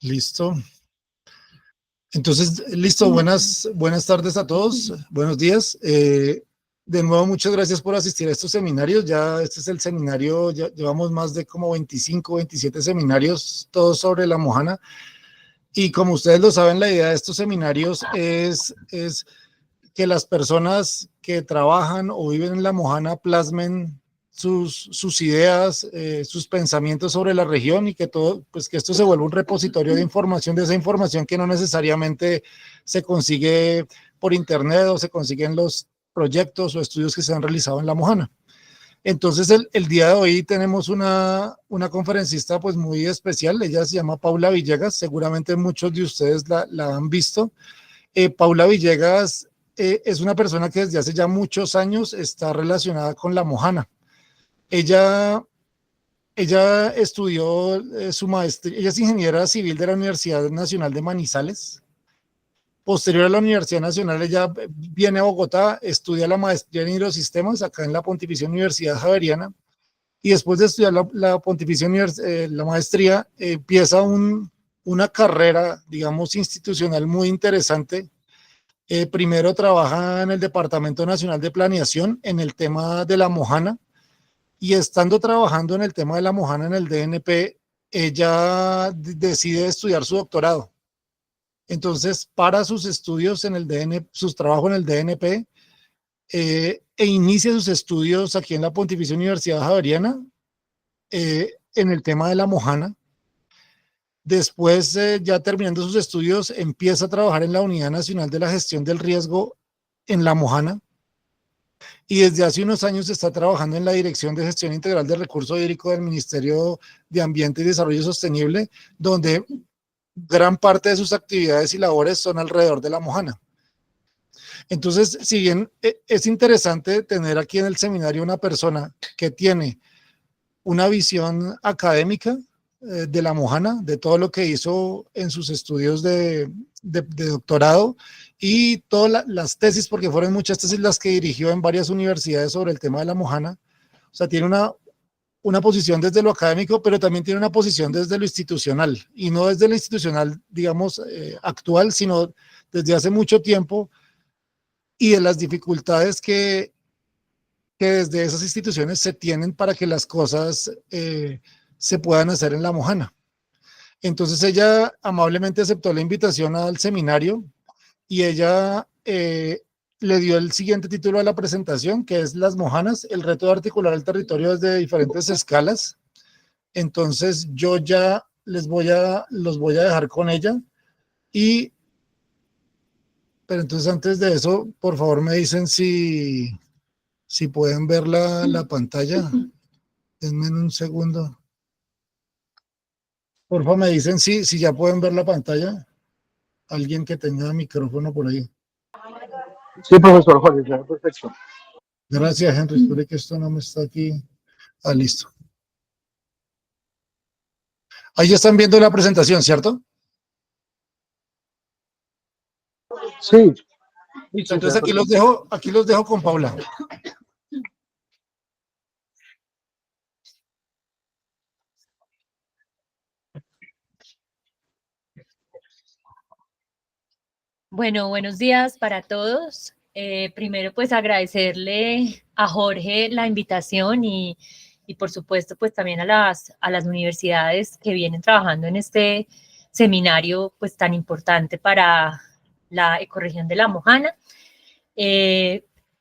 Listo. Entonces, listo, buenas tardes a todos, buenos días. De nuevo, muchas gracias por asistir a estos seminarios. Ya este es el seminario, ya llevamos más de como 25, 27 seminarios, todos sobre la Mojana. Y como ustedes lo saben, la idea de estos seminarios es que las personas que trabajan o viven en la Mojana plasmen sus ideas, sus pensamientos sobre la región, y que todo, pues que esto se vuelva un repositorio de información, de esa información que no necesariamente se consigue por internet o se consiguen los proyectos o estudios que se han realizado en la Mojana. Entonces, el día de hoy tenemos una conferencista pues muy especial. Ella se llama Paula Villegas. Seguramente muchos de ustedes la han visto. Paula Villegas es una persona que desde hace ya muchos años está relacionada con la Mojana. Ella estudió su maestría, ella es ingeniera civil de la Universidad Nacional de Manizales. Posterior a la Universidad Nacional, ella viene a Bogotá, estudia la maestría en hidrosistemas acá en la Pontificia Universidad Javeriana, y después de estudiar la Pontificia la maestría, empieza una carrera, digamos, institucional muy interesante. Primero trabaja en el Departamento Nacional de Planeación en el tema de la Mojana, y estando trabajando en el tema de la Mojana en el DNP, ella decide estudiar su doctorado. Entonces, para sus estudios en el DNP, sus trabajos en el DNP, e inicia sus estudios aquí en la Pontificia Universidad Javeriana en el tema de la Mojana. Después, ya terminando sus estudios, empieza a trabajar en la Unidad Nacional de la Gestión del Riesgo en la Mojana, y desde hace unos años está trabajando en la Dirección de Gestión Integral del Recurso Hídrico del Ministerio de Ambiente y Desarrollo Sostenible, donde gran parte de sus actividades y labores son alrededor de la Mojana. Entonces, si bien es interesante tener aquí en el seminario una persona que tiene una visión académica de la Mojana, de todo lo que hizo en sus estudios de doctorado, y todas las tesis, porque fueron muchas tesis las que dirigió en varias universidades sobre el tema de la Mojana. O sea, tiene una posición desde lo académico, pero también tiene una posición desde lo institucional, y no desde lo institucional, digamos, actual, sino desde hace mucho tiempo, y de las dificultades que desde esas instituciones se tienen para que las cosas se puedan hacer en la Mojana. Entonces ella amablemente aceptó la invitación al seminario, y ella le dio el siguiente título a la presentación, que es Las Mojanas, el reto de articular el territorio desde diferentes escalas. Entonces yo ya los voy a dejar con ella, pero entonces antes de eso, por favor me dicen si pueden ver la pantalla. Denme un segundo. Por favor me dicen si ya pueden ver la pantalla. Alguien que tenga micrófono por ahí. Sí, profesor Jorge, perfecto. Gracias, Henry. Espero que esto no me está aquí. Listo. Ahí ya están viendo la presentación, ¿cierto? Sí. Listo, entonces aquí los dejo con Paula. Bueno, buenos días para todos. Primero, pues agradecerle a Jorge la invitación y por supuesto, pues también a las universidades que vienen trabajando en este seminario, pues tan importante para la ecorregión de la Mojana.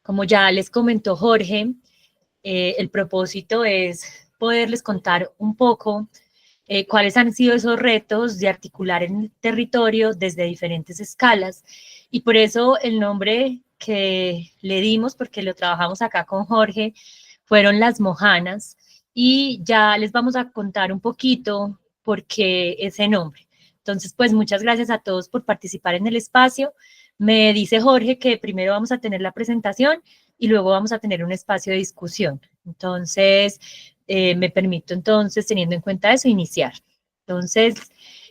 Como ya les comentó Jorge, el propósito es poderles contar un poco cuáles han sido esos retos de articular el territorio desde diferentes escalas, y por eso el nombre que le dimos, porque lo trabajamos acá con Jorge, fueron Las Mojanas, y ya les vamos a contar un poquito por qué ese nombre. Entonces, pues muchas gracias a todos por participar en el espacio. Me dice Jorge que primero vamos a tener la presentación y luego vamos a tener un espacio de discusión. Entonces, me permito entonces, teniendo en cuenta eso, iniciar. Entonces,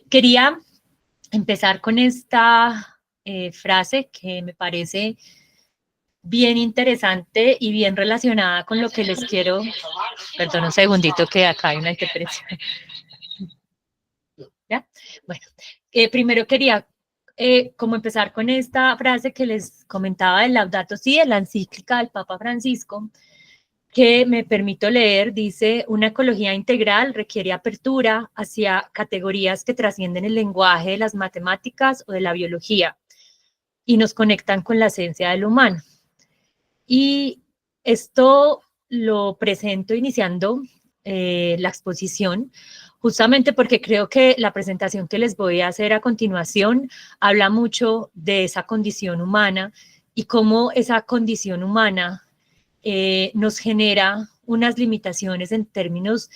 quería empezar con esta frase que me parece bien interesante y bien relacionada con lo que les quiero. Perdón un segundito que acá hay una interpretación. ¿Ya? Bueno, primero quería como empezar con esta frase que les comentaba del Laudato Si, de la encíclica del Papa Francisco, que me permito leer. Dice: una ecología integral requiere apertura hacia categorías que trascienden el lenguaje de las matemáticas o de la biología y nos conectan con la esencia del humano. Y esto lo presento iniciando la exposición, justamente porque creo que la presentación que les voy a hacer a continuación habla mucho de esa condición humana y cómo esa condición humana nos genera unas limitaciones en términos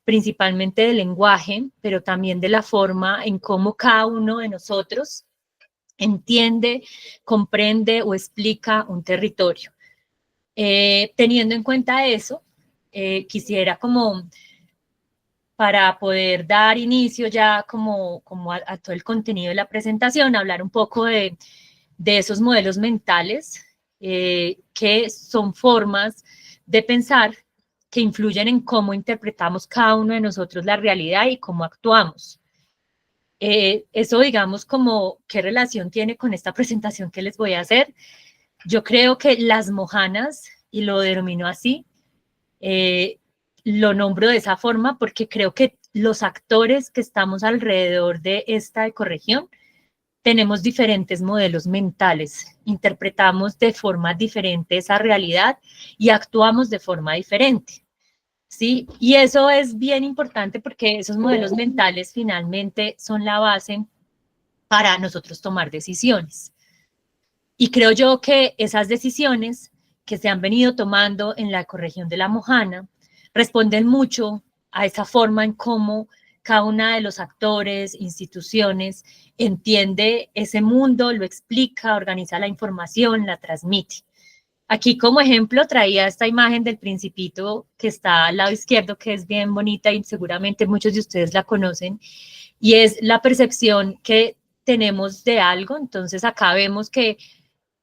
principalmente del lenguaje, pero también de la forma en cómo cada uno de nosotros entiende, comprende o explica un territorio. Teniendo en cuenta eso, quisiera como para poder dar inicio ya como a todo el contenido de la presentación, hablar un poco de esos modelos mentales que son formas de pensar que influyen en cómo interpretamos cada uno de nosotros la realidad y cómo actuamos. Eso, digamos, como qué relación tiene con esta presentación que les voy a hacer. Yo creo que las mojanas, y lo denomino así, lo nombro de esa forma porque creo que los actores que estamos alrededor de esta ecorregión tenemos diferentes modelos mentales, interpretamos de forma diferente esa realidad y actuamos de forma diferente, ¿sí? Y eso es bien importante porque esos modelos mentales finalmente son la base para nosotros tomar decisiones. Y creo yo que esas decisiones que se han venido tomando en la ecorregión de la Mojana responden mucho a esa forma en cómo cada una de los actores, instituciones, entiende ese mundo, lo explica, organiza la información, la transmite. Aquí como ejemplo traía esta imagen del Principito que está al lado izquierdo, que es bien bonita y seguramente muchos de ustedes la conocen, y es la percepción que tenemos de algo. Entonces acá vemos que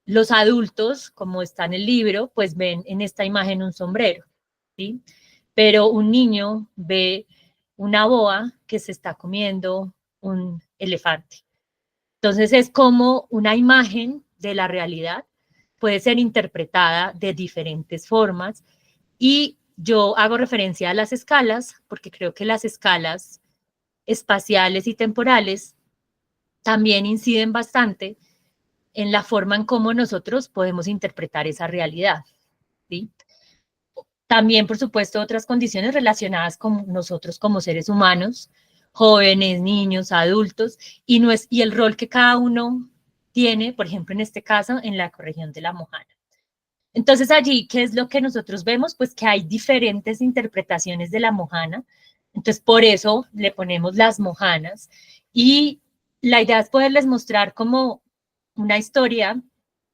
los adultos, como está en el libro, pues ven en esta imagen un sombrero, ¿sí? Pero un niño ve una boa que se está comiendo un elefante. Entonces es como una imagen de la realidad puede ser interpretada de diferentes formas, y yo hago referencia a las escalas porque creo que las escalas espaciales y temporales también inciden bastante en la forma en cómo nosotros podemos interpretar esa realidad, ¿sí? También, por supuesto, otras condiciones relacionadas con nosotros como seres humanos, jóvenes, niños, adultos, y el rol que cada uno tiene, por ejemplo, en este caso, en la ecorregión de la Mojana. Entonces allí, ¿qué es lo que nosotros vemos? Pues que hay diferentes interpretaciones de la Mojana. Entonces, por eso le ponemos las mojanas. Y la idea es poderles mostrar como una historia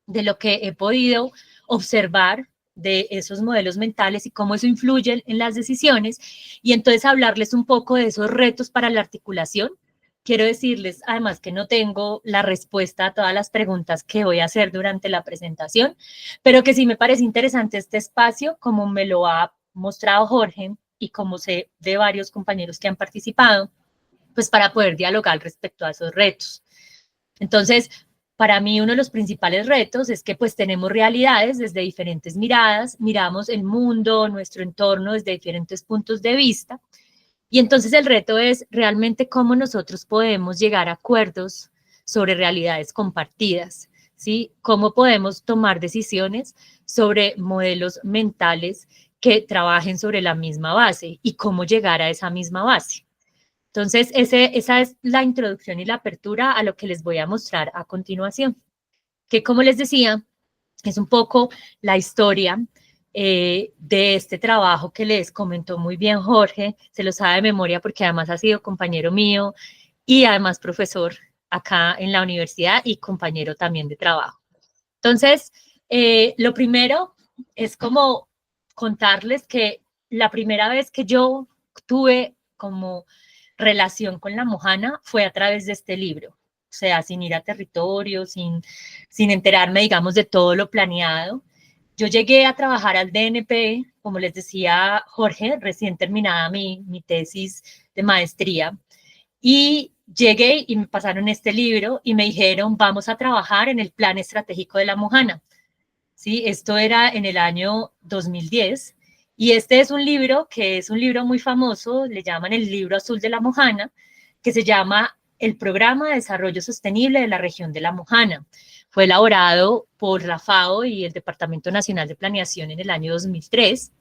de lo que he podido observar de esos modelos mentales y cómo eso influye en las decisiones, y entonces hablarles un poco de esos retos para la articulación. Quiero decirles además que no tengo la respuesta a todas las preguntas que voy a hacer durante la presentación, pero que sí me parece interesante este espacio, como me lo ha mostrado Jorge y como sé de varios compañeros que han participado, pues para poder dialogar respecto a esos retos. Entonces, para mí uno de los principales retos es que pues tenemos realidades desde diferentes miradas, miramos el mundo, nuestro entorno desde diferentes puntos de vista, y entonces el reto es realmente cómo nosotros podemos llegar a acuerdos sobre realidades compartidas, ¿sí? Cómo podemos tomar decisiones sobre modelos mentales que trabajen sobre la misma base y cómo llegar a esa misma base. Entonces, esa es la introducción y la apertura a lo que les voy a mostrar a continuación, que como les decía, es un poco la historia de este trabajo que les comentó muy bien Jorge, se lo sabe de memoria porque además ha sido compañero mío y además profesor acá en la universidad y compañero también de trabajo. Entonces, lo primero es como contarles que la primera vez que yo tuve como relación con la Mojana fue a través de este libro, o sea, sin ir a territorio, sin enterarme, digamos, de todo lo planeado. Yo llegué a trabajar al DNP, como les decía Jorge, recién terminada mi tesis de maestría, y llegué y me pasaron este libro y me dijeron, vamos a trabajar en el Plan Estratégico de la Mojana. ¿Sí? Esto era en el año 2010 y este es un libro que es un libro muy famoso, le llaman el Libro Azul de la Mojana, que se llama el Programa de Desarrollo Sostenible de la Región de la Mojana. Fue elaborado por la FAO y el Departamento Nacional de Planeación en el año 2003.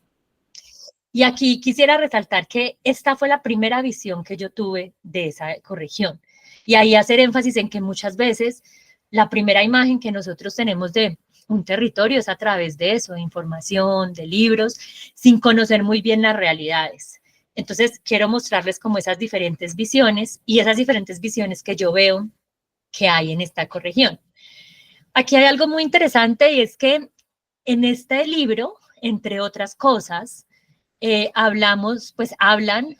Y aquí quisiera resaltar que esta fue la primera visión que yo tuve de esa ecorregión. Y ahí hacer énfasis en que muchas veces la primera imagen que nosotros tenemos de un territorio es a través de eso, de información, de libros, sin conocer muy bien las realidades. Entonces, quiero mostrarles como esas diferentes visiones y esas diferentes visiones que yo veo que hay en esta ecorregión. Aquí hay algo muy interesante y es que en este libro, entre otras cosas, hablan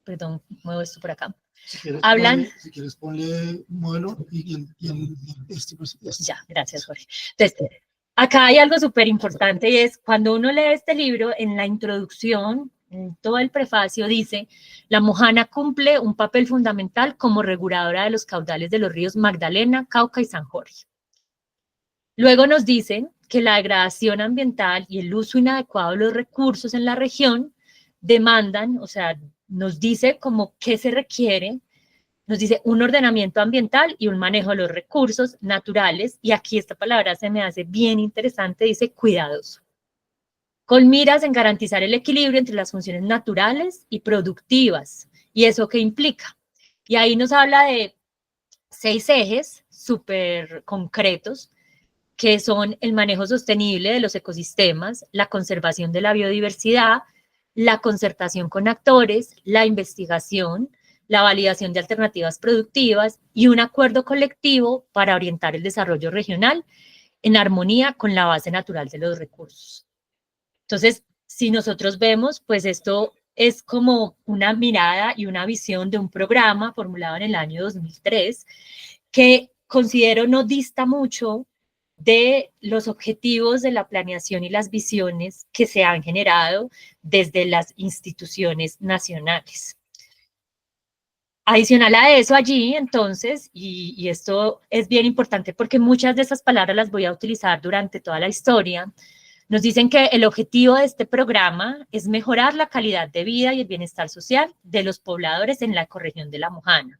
perdón, muevo esto por acá. Si quieres ponle modelo pues, ya, gracias, Jorge. Entonces, acá hay algo súper importante y es cuando uno lee este libro, en la introducción, en todo el prefacio dice, la Mojana cumple un papel fundamental como reguladora de los caudales de los ríos Magdalena, Cauca y San Jorge. Luego nos dicen que la degradación ambiental y el uso inadecuado de los recursos en la región demandan, o sea, nos dice como qué se requiere, nos dice un ordenamiento ambiental y un manejo de los recursos naturales, y aquí esta palabra se me hace bien interesante, dice cuidadoso, con miras en garantizar el equilibrio entre las funciones naturales y productivas. ¿Y eso qué implica? Y ahí nos habla de 6 ejes súper concretos, que son el manejo sostenible de los ecosistemas, la conservación de la biodiversidad, la concertación con actores, la investigación, la validación de alternativas productivas y un acuerdo colectivo para orientar el desarrollo regional en armonía con la base natural de los recursos. Entonces, si nosotros vemos, pues esto es como una mirada y una visión de un programa formulado en el año 2003 que considero no dista mucho de los objetivos de la planeación y las visiones que se han generado desde las instituciones nacionales. Adicional a eso allí, entonces, y esto es bien importante porque muchas de esas palabras las voy a utilizar durante toda la historia, nos dicen que el objetivo de este programa es mejorar la calidad de vida y el bienestar social de los pobladores en la ecorregión de la Mojana.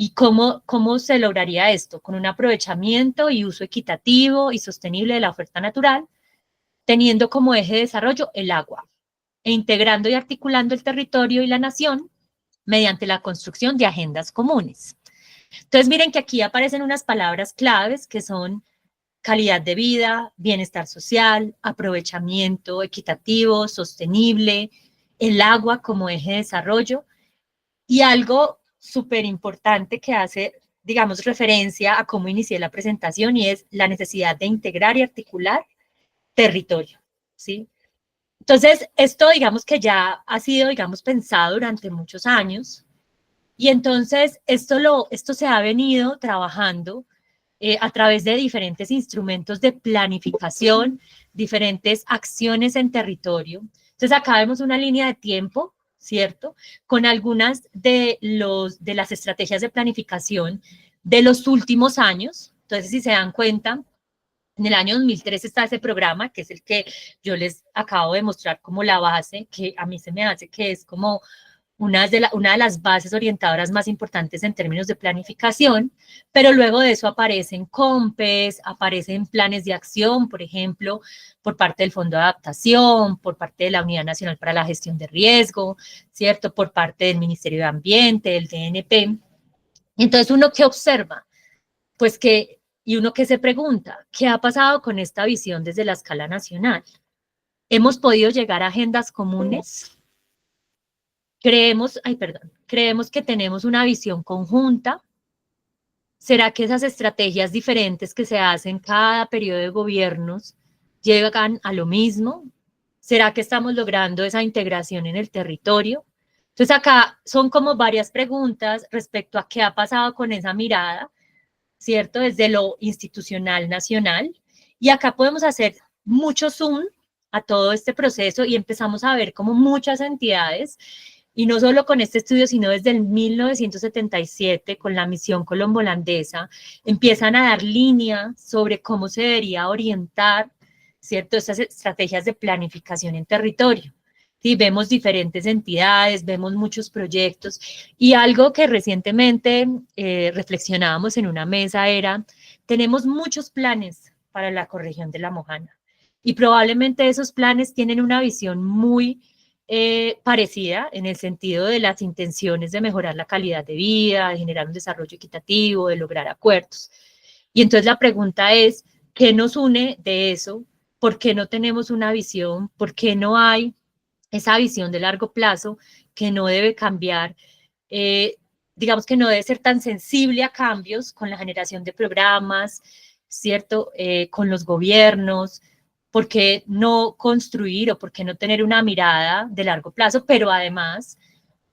¿Y cómo se lograría esto? Con un aprovechamiento y uso equitativo y sostenible de la oferta natural, teniendo como eje de desarrollo el agua, e integrando y articulando el territorio y la nación mediante la construcción de agendas comunes. Entonces, miren que aquí aparecen unas palabras claves que son calidad de vida, bienestar social, aprovechamiento equitativo, sostenible, el agua como eje de desarrollo, y algo súper importante que hace, digamos, referencia a cómo inicié la presentación y es la necesidad de integrar y articular territorio, ¿sí? Entonces, esto, digamos, que ya ha sido, digamos, pensado durante muchos años y entonces esto se ha venido trabajando a través de diferentes instrumentos de planificación, diferentes acciones en territorio. Entonces, acá vemos una línea de tiempo, ¿cierto? Con algunas de las estrategias de planificación de los últimos años. Entonces, si se dan cuenta, en el año 2003 está ese programa, que es el que yo les acabo de mostrar como la base, que a mí se me hace que es como una de las bases orientadoras más importantes en términos de planificación, pero luego de eso aparecen COMPES, aparecen planes de acción, por ejemplo, por parte del Fondo de Adaptación, por parte de la Unidad Nacional para la Gestión de Riesgo, ¿cierto? Por parte del Ministerio de Ambiente, del DNP. Entonces, ¿uno qué observa? Pues y uno que se pregunta, ¿qué ha pasado con esta visión desde la escala nacional? ¿Hemos podido llegar a agendas comunes? Creemos que tenemos una visión conjunta. ¿Será que esas estrategias diferentes que se hacen cada periodo de gobiernos llegan a lo mismo? ¿Será que estamos logrando esa integración en el territorio? Entonces acá son como varias preguntas respecto a qué ha pasado con esa mirada, ¿cierto? Desde lo institucional nacional. Y acá podemos hacer mucho zoom a todo este proceso y empezamos a ver como muchas entidades Y no solo con este estudio, sino desde el 1977, con la misión colombo-holandesa, empiezan a dar línea sobre cómo se debería orientar, ¿cierto?, estas estrategias de planificación en territorio. Sí, vemos diferentes entidades, vemos muchos proyectos, y algo que recientemente reflexionábamos en una mesa era, tenemos muchos planes para la ecorregión de La Mojana, y probablemente esos planes tienen una visión muy parecida en el sentido de las intenciones de mejorar la calidad de vida, de generar un desarrollo equitativo, de lograr acuerdos. Y entonces la pregunta es, ¿qué nos une de eso? ¿Por qué no tenemos una visión? ¿Por qué no hay esa visión de largo plazo que no debe cambiar? Digamos que no debe ser tan sensible a cambios con la generación de programas, ¿cierto? Con los gobiernos. ¿Por qué no construir o por qué no tener una mirada de largo plazo? Pero además,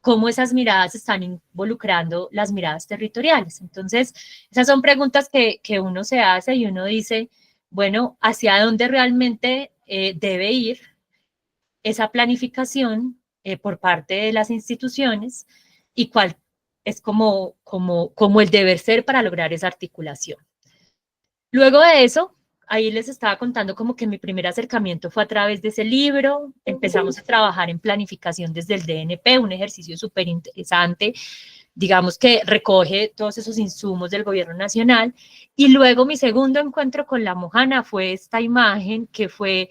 cómo esas miradas están involucrando las miradas territoriales. Entonces, esas son preguntas que uno se hace y uno dice, bueno, ¿hacia dónde realmente debe ir esa planificación por parte de las instituciones y cuál es como el deber ser para lograr esa articulación? Luego de eso, ahí les estaba contando como que mi primer acercamiento fue a través de ese libro. Empezamos a trabajar en planificación desde el DNP, un ejercicio súper interesante, digamos que recoge todos esos insumos del gobierno nacional. Y luego mi segundo encuentro con La Mojana fue esta imagen, que fue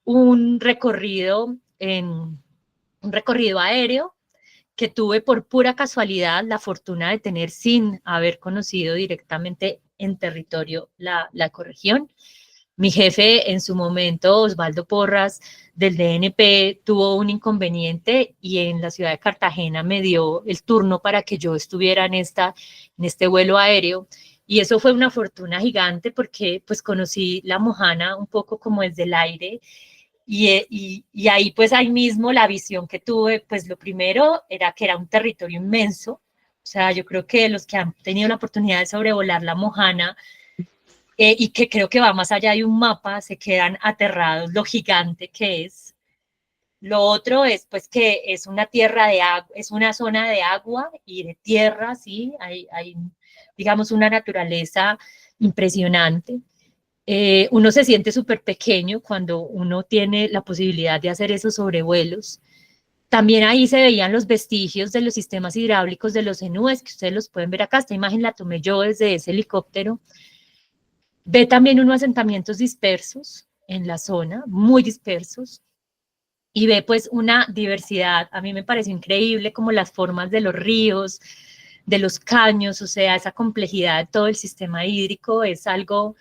un recorrido aéreo que tuve por pura casualidad la fortuna de tener sin haber conocido directamente en territorio la ecorregión. Mi jefe en su momento, Osvaldo Porras, del DNP, tuvo un inconveniente y en la ciudad de Cartagena me dio el turno para que yo estuviera en este vuelo aéreo. Y eso fue una fortuna gigante porque pues conocí La Mojana un poco como desde el aire. Y ahí, pues ahí mismo la visión que tuve, pues lo primero era que era un territorio inmenso. O sea, yo creo que los que han tenido la oportunidad de sobrevolar La Mojana, y que creo que va más allá de un mapa, se quedan aterrados lo gigante que es. Lo otro es, pues, que es una tierra de agua, es una zona de agua y de tierra, ¿sí? Hay digamos, una naturaleza impresionante. Uno se siente súper pequeño cuando uno tiene la posibilidad de hacer esos sobrevuelos. También ahí se veían los vestigios de los sistemas hidráulicos de los enúes, que ustedes los pueden ver acá. Esta imagen la tomé yo desde ese helicóptero. Ve también unos asentamientos dispersos en la zona, muy dispersos, y ve pues una diversidad. A mí me pareció increíble como las formas de los ríos, de los caños, o sea, esa complejidad de todo el sistema hídrico es algo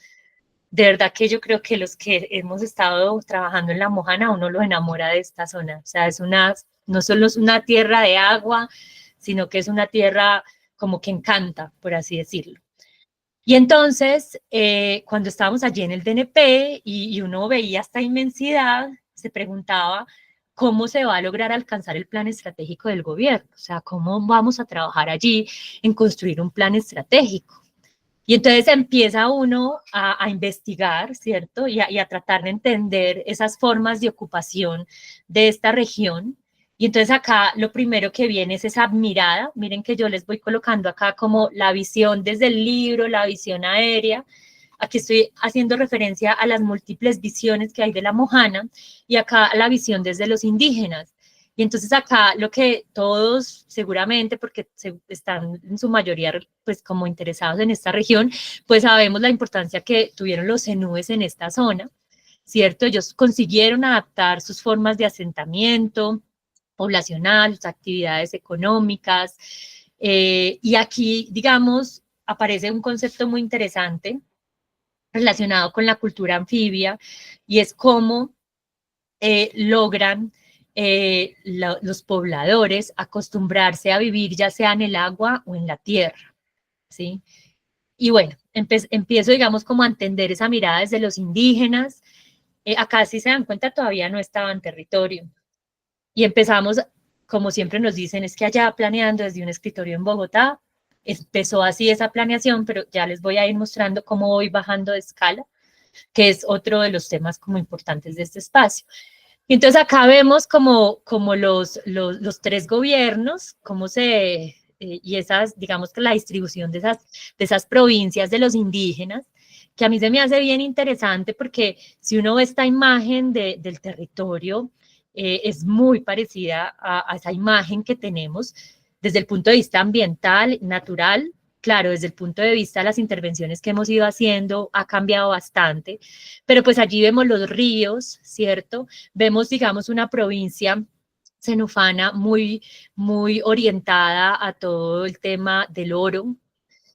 de verdad que yo creo que los que hemos estado trabajando en La Mojana, uno lo enamora de esta zona. O sea, no solo es una tierra de agua, sino que es una tierra como que encanta, por así decirlo. Y entonces, cuando estábamos allí en el DNP y uno veía esta inmensidad, se preguntaba cómo se va a lograr alcanzar el plan estratégico del gobierno. O sea, cómo vamos a trabajar allí en construir un plan estratégico. Y entonces empieza uno a investigar, ¿cierto? Y a tratar de entender esas formas de ocupación de esta región. Y entonces acá lo primero que viene es esa mirada. Miren que yo les voy colocando acá como la visión desde el libro, la visión aérea. Aquí estoy haciendo referencia a las múltiples visiones que hay de La Mojana y acá la visión desde los indígenas. Y entonces acá lo que todos seguramente, porque están en su mayoría pues como interesados en esta región, pues sabemos la importancia que tuvieron los enúes en esta zona, ¿cierto? Ellos consiguieron adaptar sus formas de asentamiento poblacional, sus actividades económicas, y aquí, digamos, aparece un concepto muy interesante relacionado con la cultura anfibia, y es cómo logran los pobladores acostumbrarse a vivir ya sea en el agua o en la tierra, ¿sí? Y bueno, empiezo, digamos, como a entender esa mirada desde los indígenas. Acá, si se dan cuenta, todavía no estaba en territorio. Y empezamos, como siempre nos dicen, es que allá planeando desde un escritorio en Bogotá, empezó así esa planeación, pero ya les voy a ir mostrando cómo voy bajando de escala, que es otro de los temas como importantes de este espacio. Y entonces acá vemos como los tres gobiernos, cómo y esas, digamos que la distribución de esas provincias de los indígenas, que a mí se me hace bien interesante porque si uno ve esta imagen del territorio, es muy parecida a esa imagen que tenemos desde el punto de vista ambiental, natural. Claro, desde el punto de vista de las intervenciones que hemos ido haciendo, ha cambiado bastante, pero pues allí vemos los ríos, ¿cierto? Vemos, digamos, una provincia senufana muy orientada a todo el tema del oro.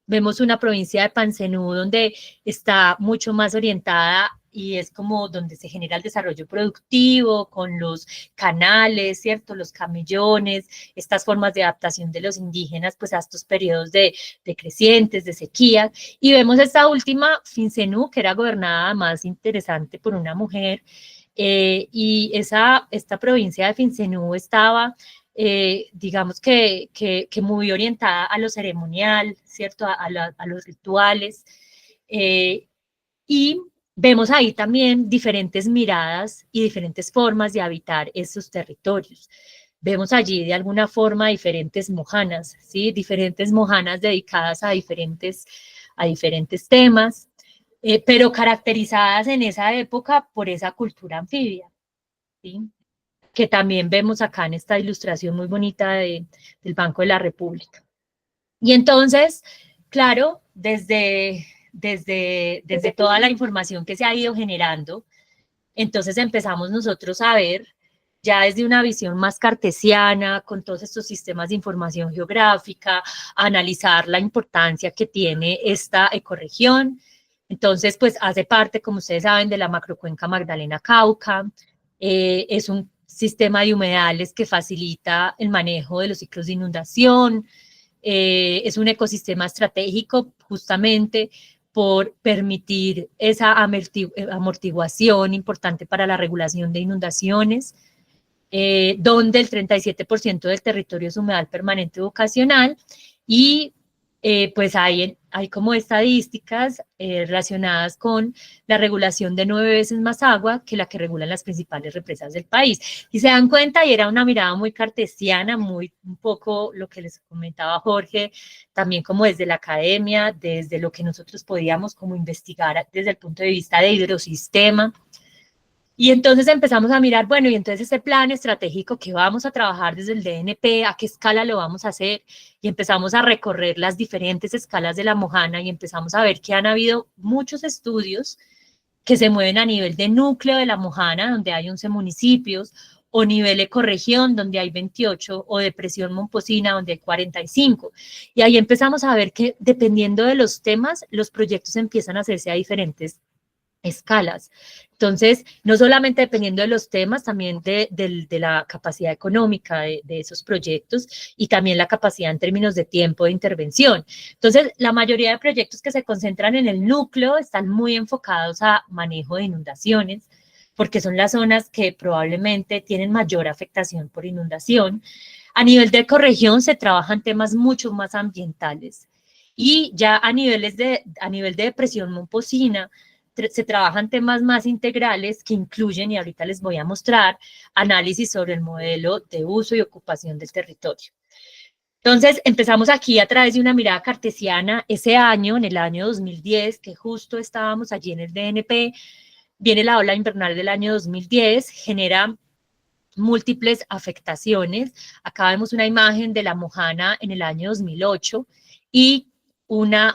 Vemos una provincia de Pancenú donde está mucho más orientada y es como donde se genera el desarrollo productivo, con los canales, ¿cierto? Los camellones, estas formas de adaptación de los indígenas, pues a estos periodos de crecientes, de sequía. Y vemos esta última, Fincenú, que era gobernada más interesante por una mujer, y esta provincia de Fincenú estaba digamos que muy orientada a lo ceremonial, ¿cierto? A los rituales. Y vemos ahí también diferentes miradas y diferentes formas de habitar esos territorios. Vemos allí de alguna forma diferentes mojanas, ¿sí? Diferentes mojanas dedicadas a diferentes temas, pero caracterizadas en esa época por esa cultura anfibia, ¿sí? Que también vemos acá en esta ilustración muy bonita del Banco de la República. Y entonces, claro, desde toda la información que se ha ido generando, entonces empezamos nosotros a ver, ya desde una visión más cartesiana, con todos estos sistemas de información geográfica, a analizar la importancia que tiene esta ecorregión. Entonces, pues hace parte, como ustedes saben, de la macrocuenca Magdalena-Cauca. Es un sistema de humedales que facilita el manejo de los ciclos de inundación. Es un ecosistema estratégico justamente por permitir esa amortiguación importante para la regulación de inundaciones, donde el 37% del territorio es humedal permanente vocacional y pues hay como estadísticas relacionadas con la regulación de 9 veces más agua que la que regulan las principales represas del país. Y se dan cuenta, y era una mirada muy cartesiana, un poco lo que les comentaba Jorge, también como desde la academia, desde lo que nosotros podíamos como investigar desde el punto de vista de hidrosistema. Y entonces empezamos a mirar, bueno, y entonces ese plan estratégico que vamos a trabajar desde el DNP, ¿a qué escala lo vamos a hacer? Y empezamos a recorrer las diferentes escalas de la Mojana y empezamos a ver que han habido muchos estudios que se mueven a nivel de núcleo de la Mojana, donde hay 11 municipios, o nivel ecorregión, donde hay 28, o depresión momposina, donde hay 45. Y ahí empezamos a ver que dependiendo de los temas, los proyectos empiezan a hacerse a diferentes escalas. Entonces, no solamente dependiendo de los temas, también de la capacidad económica de esos proyectos y también la capacidad en términos de tiempo de intervención. Entonces, la mayoría de proyectos que se concentran en el núcleo están muy enfocados a manejo de inundaciones, porque son las zonas que probablemente tienen mayor afectación por inundación. A nivel de ecorregión se trabajan temas mucho más ambientales y ya a nivel de depresión momposina se trabajan temas más integrales que incluyen, y ahorita les voy a mostrar, análisis sobre el modelo de uso y ocupación del territorio. Entonces, empezamos aquí a través de una mirada cartesiana. Ese año, en el año 2010, que justo estábamos allí en el DNP, viene la ola invernal del año 2010, genera múltiples afectaciones. Acá vemos una imagen de la Mojana en el año 2008 y una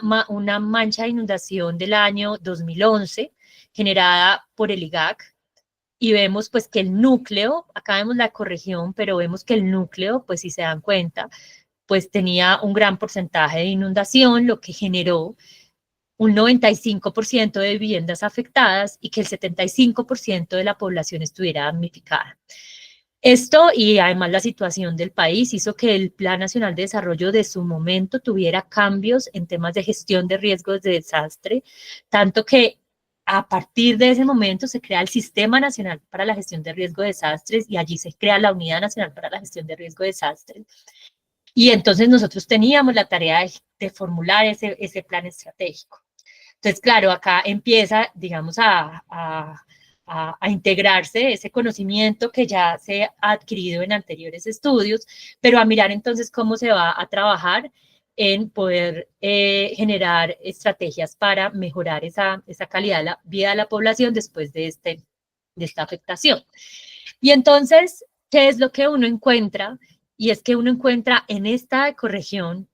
mancha de inundación del año 2011 generada por el IGAC, y vemos pues que el núcleo, acá vemos la ecorregión, pero vemos que el núcleo, pues si se dan cuenta, pues tenía un gran porcentaje de inundación, lo que generó un 95% de viviendas afectadas y que el 75% de la población estuviera damnificada. Esto y además la situación del país hizo que el Plan Nacional de Desarrollo de su momento tuviera cambios en temas de gestión de riesgos de desastre, tanto que a partir de ese momento se crea el Sistema Nacional para la Gestión de Riesgo de Desastres y allí se crea la Unidad Nacional para la Gestión de Riesgo de Desastres. Y entonces nosotros teníamos la tarea de formular ese plan estratégico. Entonces, claro, acá empieza, digamos, a a integrarse ese conocimiento que ya se ha adquirido en anteriores estudios, pero a mirar entonces cómo se va a trabajar en poder generar estrategias para mejorar esa calidad de la vida de la población después de esta afectación. Y entonces, ¿qué es lo que uno encuentra? Y es que uno encuentra en esta ecorregión,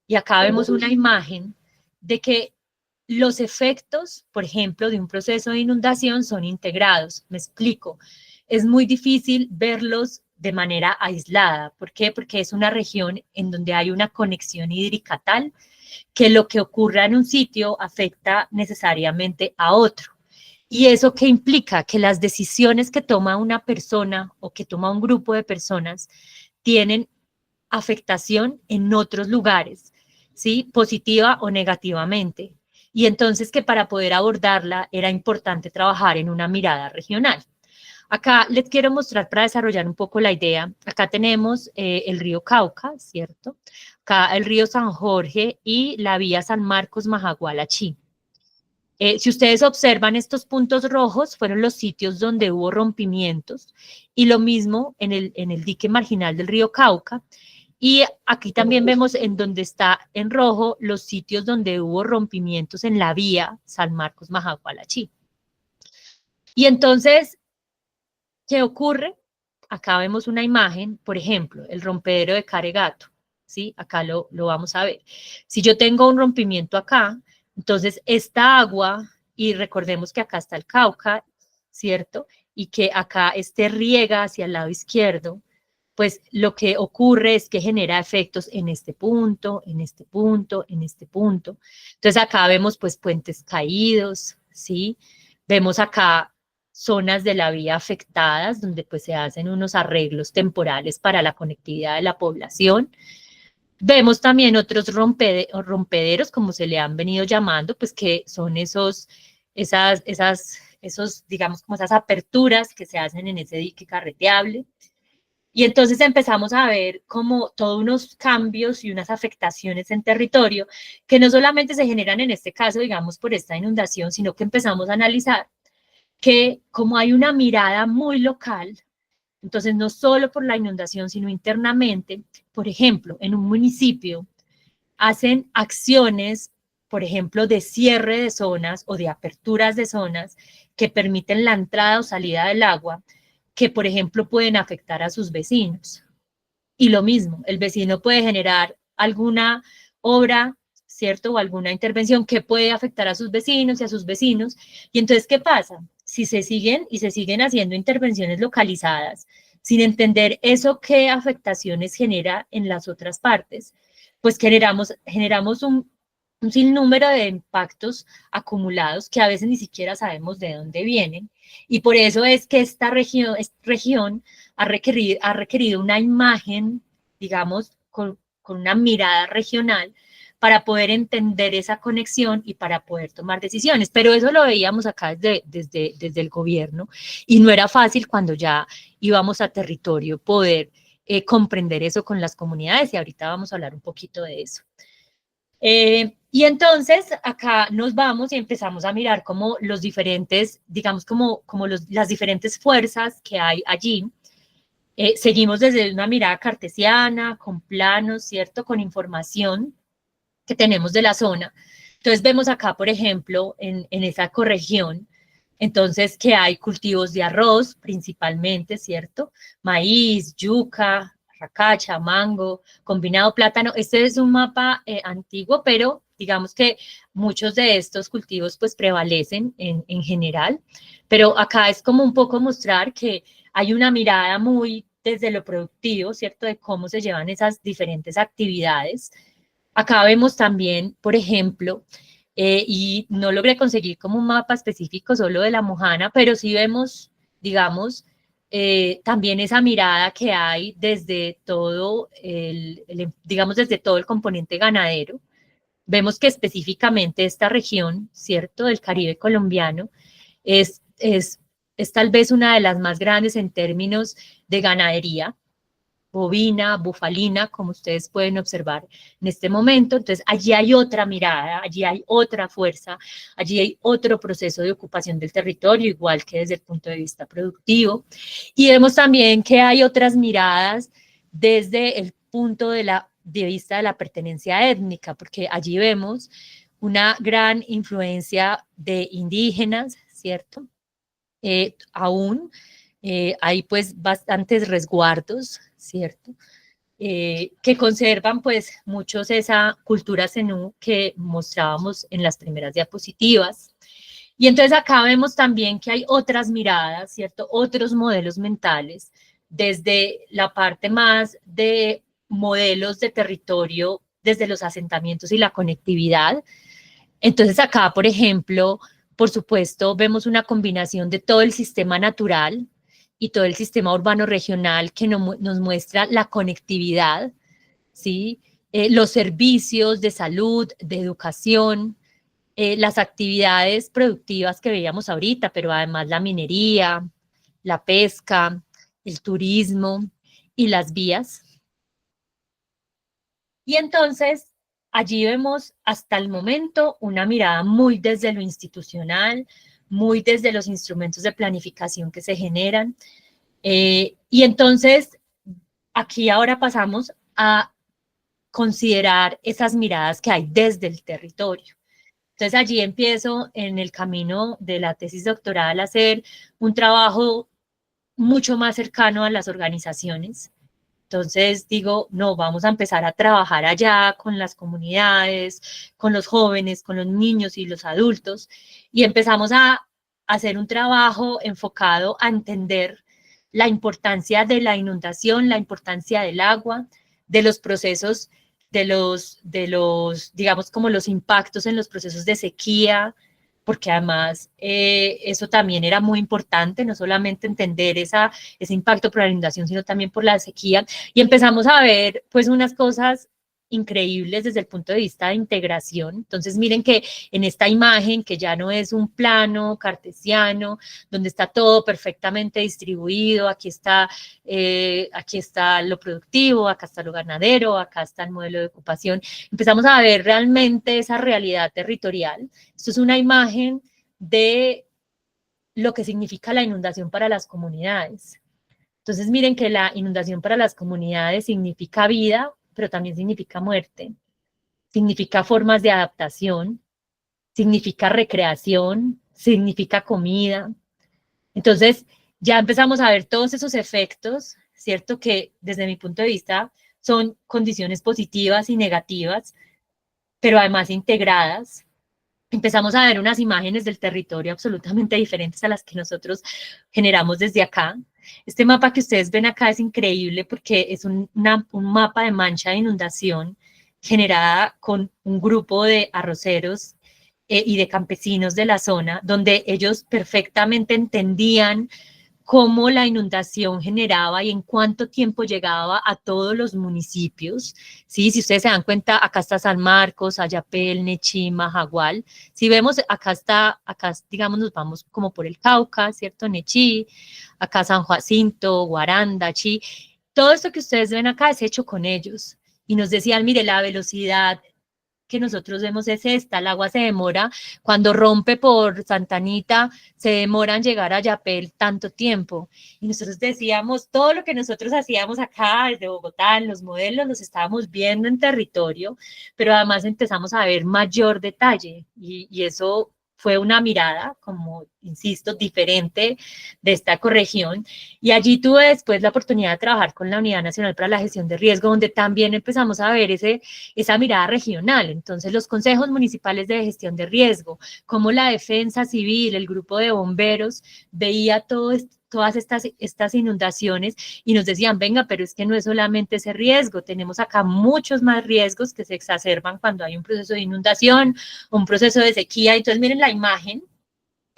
y acá vemos una imagen de que los efectos, por ejemplo, de un proceso de inundación son integrados. Me explico. Es muy difícil verlos de manera aislada. ¿Por qué? Porque es una región en donde hay una conexión hídrica tal que lo que ocurra en un sitio afecta necesariamente a otro. ¿Y eso qué implica? Que las decisiones que toma una persona o que toma un grupo de personas tienen afectación en otros lugares, ¿sí? Positiva o negativamente. Y entonces que para poder abordarla era importante trabajar en una mirada regional. Acá les quiero mostrar para desarrollar un poco la idea. Acá tenemos el río Cauca, ¿cierto? Acá el río San Jorge y la vía San Marcos-Majagualachí. Si ustedes observan estos puntos rojos, fueron los sitios donde hubo rompimientos y lo mismo en el dique marginal del río Cauca. Y aquí también vemos en donde está en rojo los sitios donde hubo rompimientos en la vía San Marcos-Majagualachí. Y entonces, ¿qué ocurre? Acá vemos una imagen, por ejemplo, el rompedero de Caregato, ¿sí? Acá lo vamos a ver. Si yo tengo un rompimiento acá, entonces esta agua, y recordemos que acá está el Cauca, ¿cierto? Y que acá riega hacia el lado izquierdo, pues lo que ocurre es que genera efectos en este punto, en este punto, en este punto. Entonces acá vemos pues puentes caídos, ¿sí? Vemos acá zonas de la vía afectadas, donde pues se hacen unos arreglos temporales para la conectividad de la población. Vemos también otros rompederos, como se le han venido llamando, pues que son esos, digamos, como esas aperturas que se hacen en ese dique carreteable. Y entonces empezamos a ver como todos unos cambios y unas afectaciones en territorio que no solamente se generan en este caso, digamos, por esta inundación, sino que empezamos a analizar que como hay una mirada muy local, entonces no solo por la inundación, sino internamente, por ejemplo, en un municipio hacen acciones, por ejemplo, de cierre de zonas o de aperturas de zonas que permiten la entrada o salida del agua, que, por ejemplo, pueden afectar a sus vecinos. Y lo mismo, el vecino puede generar alguna obra, ¿cierto? O alguna intervención que puede afectar a sus vecinos y a sus vecinos. Y entonces, ¿qué pasa? Si se siguen haciendo intervenciones localizadas, sin entender eso qué afectaciones genera en las otras partes, pues generamos un sinnúmero de impactos acumulados que a veces ni siquiera sabemos de dónde vienen. Y por eso es que esta región ha requerido una imagen, digamos, con una mirada regional para poder entender esa conexión y para poder tomar decisiones. Pero eso lo veíamos acá desde el gobierno y no era fácil cuando ya íbamos a territorio poder comprender eso con las comunidades y ahorita vamos a hablar un poquito de eso. Y entonces acá nos vamos y empezamos a mirar como los diferentes, digamos como las diferentes fuerzas que hay allí. Seguimos desde una mirada cartesiana, con planos, ¿cierto? Con información que tenemos de la zona. Entonces vemos acá, por ejemplo, en esa ecorregión, entonces que hay cultivos de arroz principalmente, ¿cierto? Maíz, yuca, racacha, mango, combinado plátano. Este es un mapa antiguo, pero digamos que muchos de estos cultivos pues prevalecen en general, pero acá es como un poco mostrar que hay una mirada muy desde lo productivo, ¿cierto? De cómo se llevan esas diferentes actividades. Acá vemos también, por ejemplo, y no logré conseguir como un mapa específico solo de la Mojana, pero sí vemos, digamos, también esa mirada que hay desde todo digamos, desde todo el componente ganadero. Vemos que específicamente esta región, ¿cierto?, del Caribe colombiano, es tal vez una de las más grandes en términos de ganadería. bovina, bufalina, como ustedes pueden observar en este momento. Entonces, allí hay otra mirada, allí hay otra fuerza, allí hay otro proceso de ocupación del territorio, igual que desde el punto de vista productivo. Y vemos también que hay otras miradas desde el punto de vista de la pertenencia étnica, porque allí vemos una gran influencia de indígenas, ¿cierto? Aún hay pues bastantes resguardos, ¿cierto? Que conservan pues muchos esa cultura zenú que mostrábamos en las primeras diapositivas. Y entonces acá vemos también que hay otras miradas, ¿cierto? Otros modelos mentales, desde la parte más de modelos de territorio, desde los asentamientos y la conectividad. Entonces acá, por ejemplo, por supuesto, vemos una combinación de todo el sistema natural y todo el sistema urbano regional que nos muestra la conectividad, ¿sí? Los servicios de salud, de educación, las actividades productivas que veíamos ahorita, pero además la minería, la pesca, el turismo y las vías. Y entonces, allí vemos hasta el momento una mirada muy desde lo institucional, muy desde los instrumentos de planificación que se generan. Y entonces, aquí ahora pasamos a considerar esas miradas que hay desde el territorio. Entonces, allí empiezo en el camino de la tesis doctoral a hacer un trabajo mucho más cercano a las organizaciones. Entonces digo, no, vamos a empezar a trabajar allá con las comunidades, con los jóvenes, con los niños y los adultos, y empezamos a hacer un trabajo enfocado a entender la importancia de la inundación, la importancia del agua, de los procesos, digamos, como los impactos en los procesos de sequía, porque además eso también era muy importante, no solamente entender ese impacto por la inundación, sino también por la sequía, y empezamos a ver pues unas cosas increíbles desde el punto de vista de integración. Entonces miren que en esta imagen, que ya no es un plano cartesiano, donde está todo perfectamente distribuido, aquí está lo productivo, acá está lo ganadero, acá está el modelo de ocupación, empezamos a ver realmente esa realidad territorial. Esto es una imagen de lo que significa la inundación para las comunidades. Entonces miren que la inundación para las comunidades significa vida, pero también significa muerte, significa formas de adaptación, significa recreación, significa comida. Entonces ya empezamos a ver todos esos efectos, ¿cierto? Que desde mi punto de vista son condiciones positivas y negativas, pero además integradas. Empezamos a ver unas imágenes del territorio absolutamente diferentes a las que nosotros generamos desde acá. Este mapa que ustedes ven acá es increíble porque es un mapa de mancha de inundación generada con un grupo de arroceros y de campesinos de la zona, donde ellos perfectamente entendían cómo la inundación generaba y en cuánto tiempo llegaba a todos los municipios, ¿sí? Si ustedes se dan cuenta, acá está San Marcos, Ayapel, Nechí, Jagual. Si vemos, acá digamos, nos vamos como por el Cauca, ¿cierto? Nechí, acá San Jacinto, Guaranda, Chi. Todo esto que ustedes ven acá es hecho con ellos. Y nos decían, mire, la velocidad que nosotros vemos es esta, el agua se demora, cuando rompe por Santa Anita, se demora en llegar a Yapel tanto tiempo. Y nosotros decíamos, todo lo que nosotros hacíamos acá desde Bogotá, en los modelos, los estábamos viendo en territorio, pero además empezamos a ver mayor detalle, y eso fue una mirada, como insisto, diferente de esta ecorregión. Y allí tuve después la oportunidad de trabajar con la Unidad Nacional para la Gestión de Riesgo, donde también empezamos a ver esa mirada regional. Entonces, los consejos municipales de gestión de riesgo, como la defensa civil, el grupo de bomberos, veía todas estas inundaciones y nos decían, venga, pero es que no es solamente ese riesgo, tenemos acá muchos más riesgos que se exacerban cuando hay un proceso de inundación, un proceso de sequía. Entonces, miren la imagen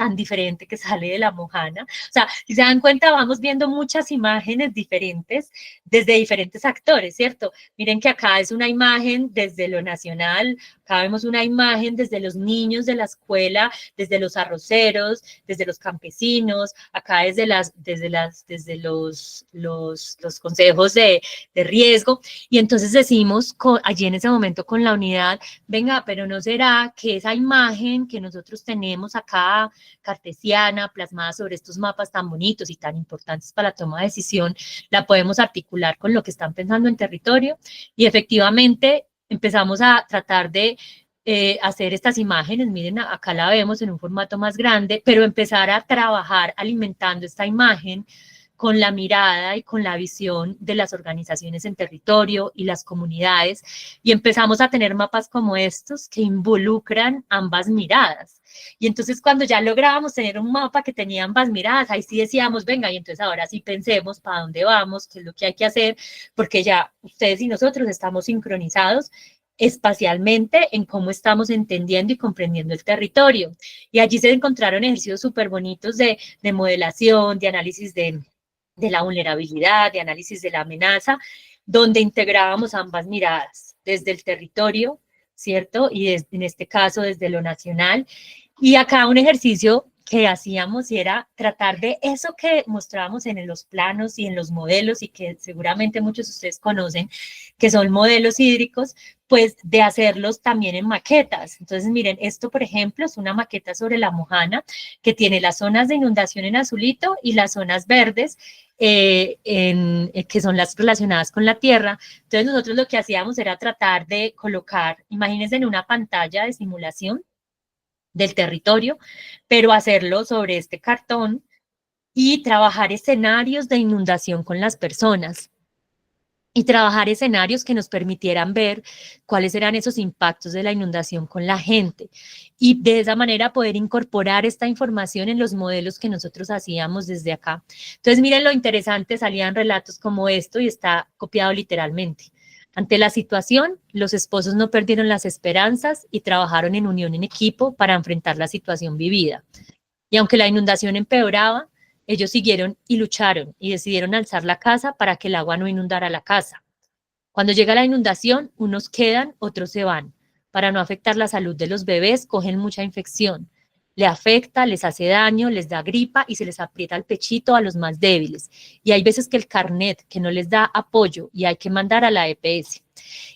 tan diferente que sale de la Mojana. O sea, si se dan cuenta, vamos viendo muchas imágenes diferentes desde diferentes actores, ¿cierto? Miren que acá es una imagen desde lo nacional, acá vemos una imagen desde los niños de la escuela, desde los arroceros, desde los campesinos, acá desde los consejos de riesgo, y entonces decimos allí en ese momento con la unidad, venga, pero ¿no será que esa imagen que nosotros tenemos acá, cartesiana, plasmada sobre estos mapas tan bonitos y tan importantes para la toma de decisión, la podemos articular con lo que están pensando en territorio? Y efectivamente empezamos a tratar de hacer estas imágenes, miren, acá la vemos en un formato más grande, pero empezar a trabajar alimentando esta imagen con la mirada y con la visión de las organizaciones en territorio y las comunidades, y empezamos a tener mapas como estos que involucran ambas miradas. Y entonces cuando ya lográbamos tener un mapa que tenía ambas miradas, ahí sí decíamos, venga, y entonces ahora sí pensemos para dónde vamos, qué es lo que hay que hacer, porque ya ustedes y nosotros estamos sincronizados espacialmente en cómo estamos entendiendo y comprendiendo el territorio. Y allí se encontraron ejercicios súper bonitos de modelación, de análisis de la vulnerabilidad, de análisis de la amenaza, donde integrábamos ambas miradas, desde el territorio, ¿cierto? Y en este caso desde lo nacional. Y acá un ejercicio que hacíamos y era tratar de eso que mostrábamos en los planos y en los modelos, y que seguramente muchos de ustedes conocen, que son modelos hídricos, pues de hacerlos también en maquetas. Entonces, miren, esto, por ejemplo, es una maqueta sobre la Mojana, que tiene las zonas de inundación en azulito y las zonas verdes, que son las relacionadas con la tierra. Entonces, nosotros lo que hacíamos era tratar de colocar, imagínense, en una pantalla de simulación del territorio, pero hacerlo sobre este cartón y trabajar escenarios de inundación con las personas y trabajar escenarios que nos permitieran ver cuáles eran esos impactos de la inundación con la gente, y de esa manera poder incorporar esta información en los modelos que nosotros hacíamos desde acá. Entonces, miren lo interesante, salían relatos como esto y está copiado literalmente. Ante la situación, los esposos no perdieron las esperanzas y trabajaron en unión en equipo para enfrentar la situación vivida. Y aunque la inundación empeoraba, ellos siguieron y lucharon y decidieron alzar la casa para que el agua no inundara la casa. Cuando llega la inundación, unos quedan, otros se van. Para no afectar la salud de los bebés, cogen mucha infección. Le afecta, les hace daño, les da gripa y se les aprieta el pechito a los más débiles. Y hay veces que el carnet que no les da apoyo y hay que mandar a la EPS.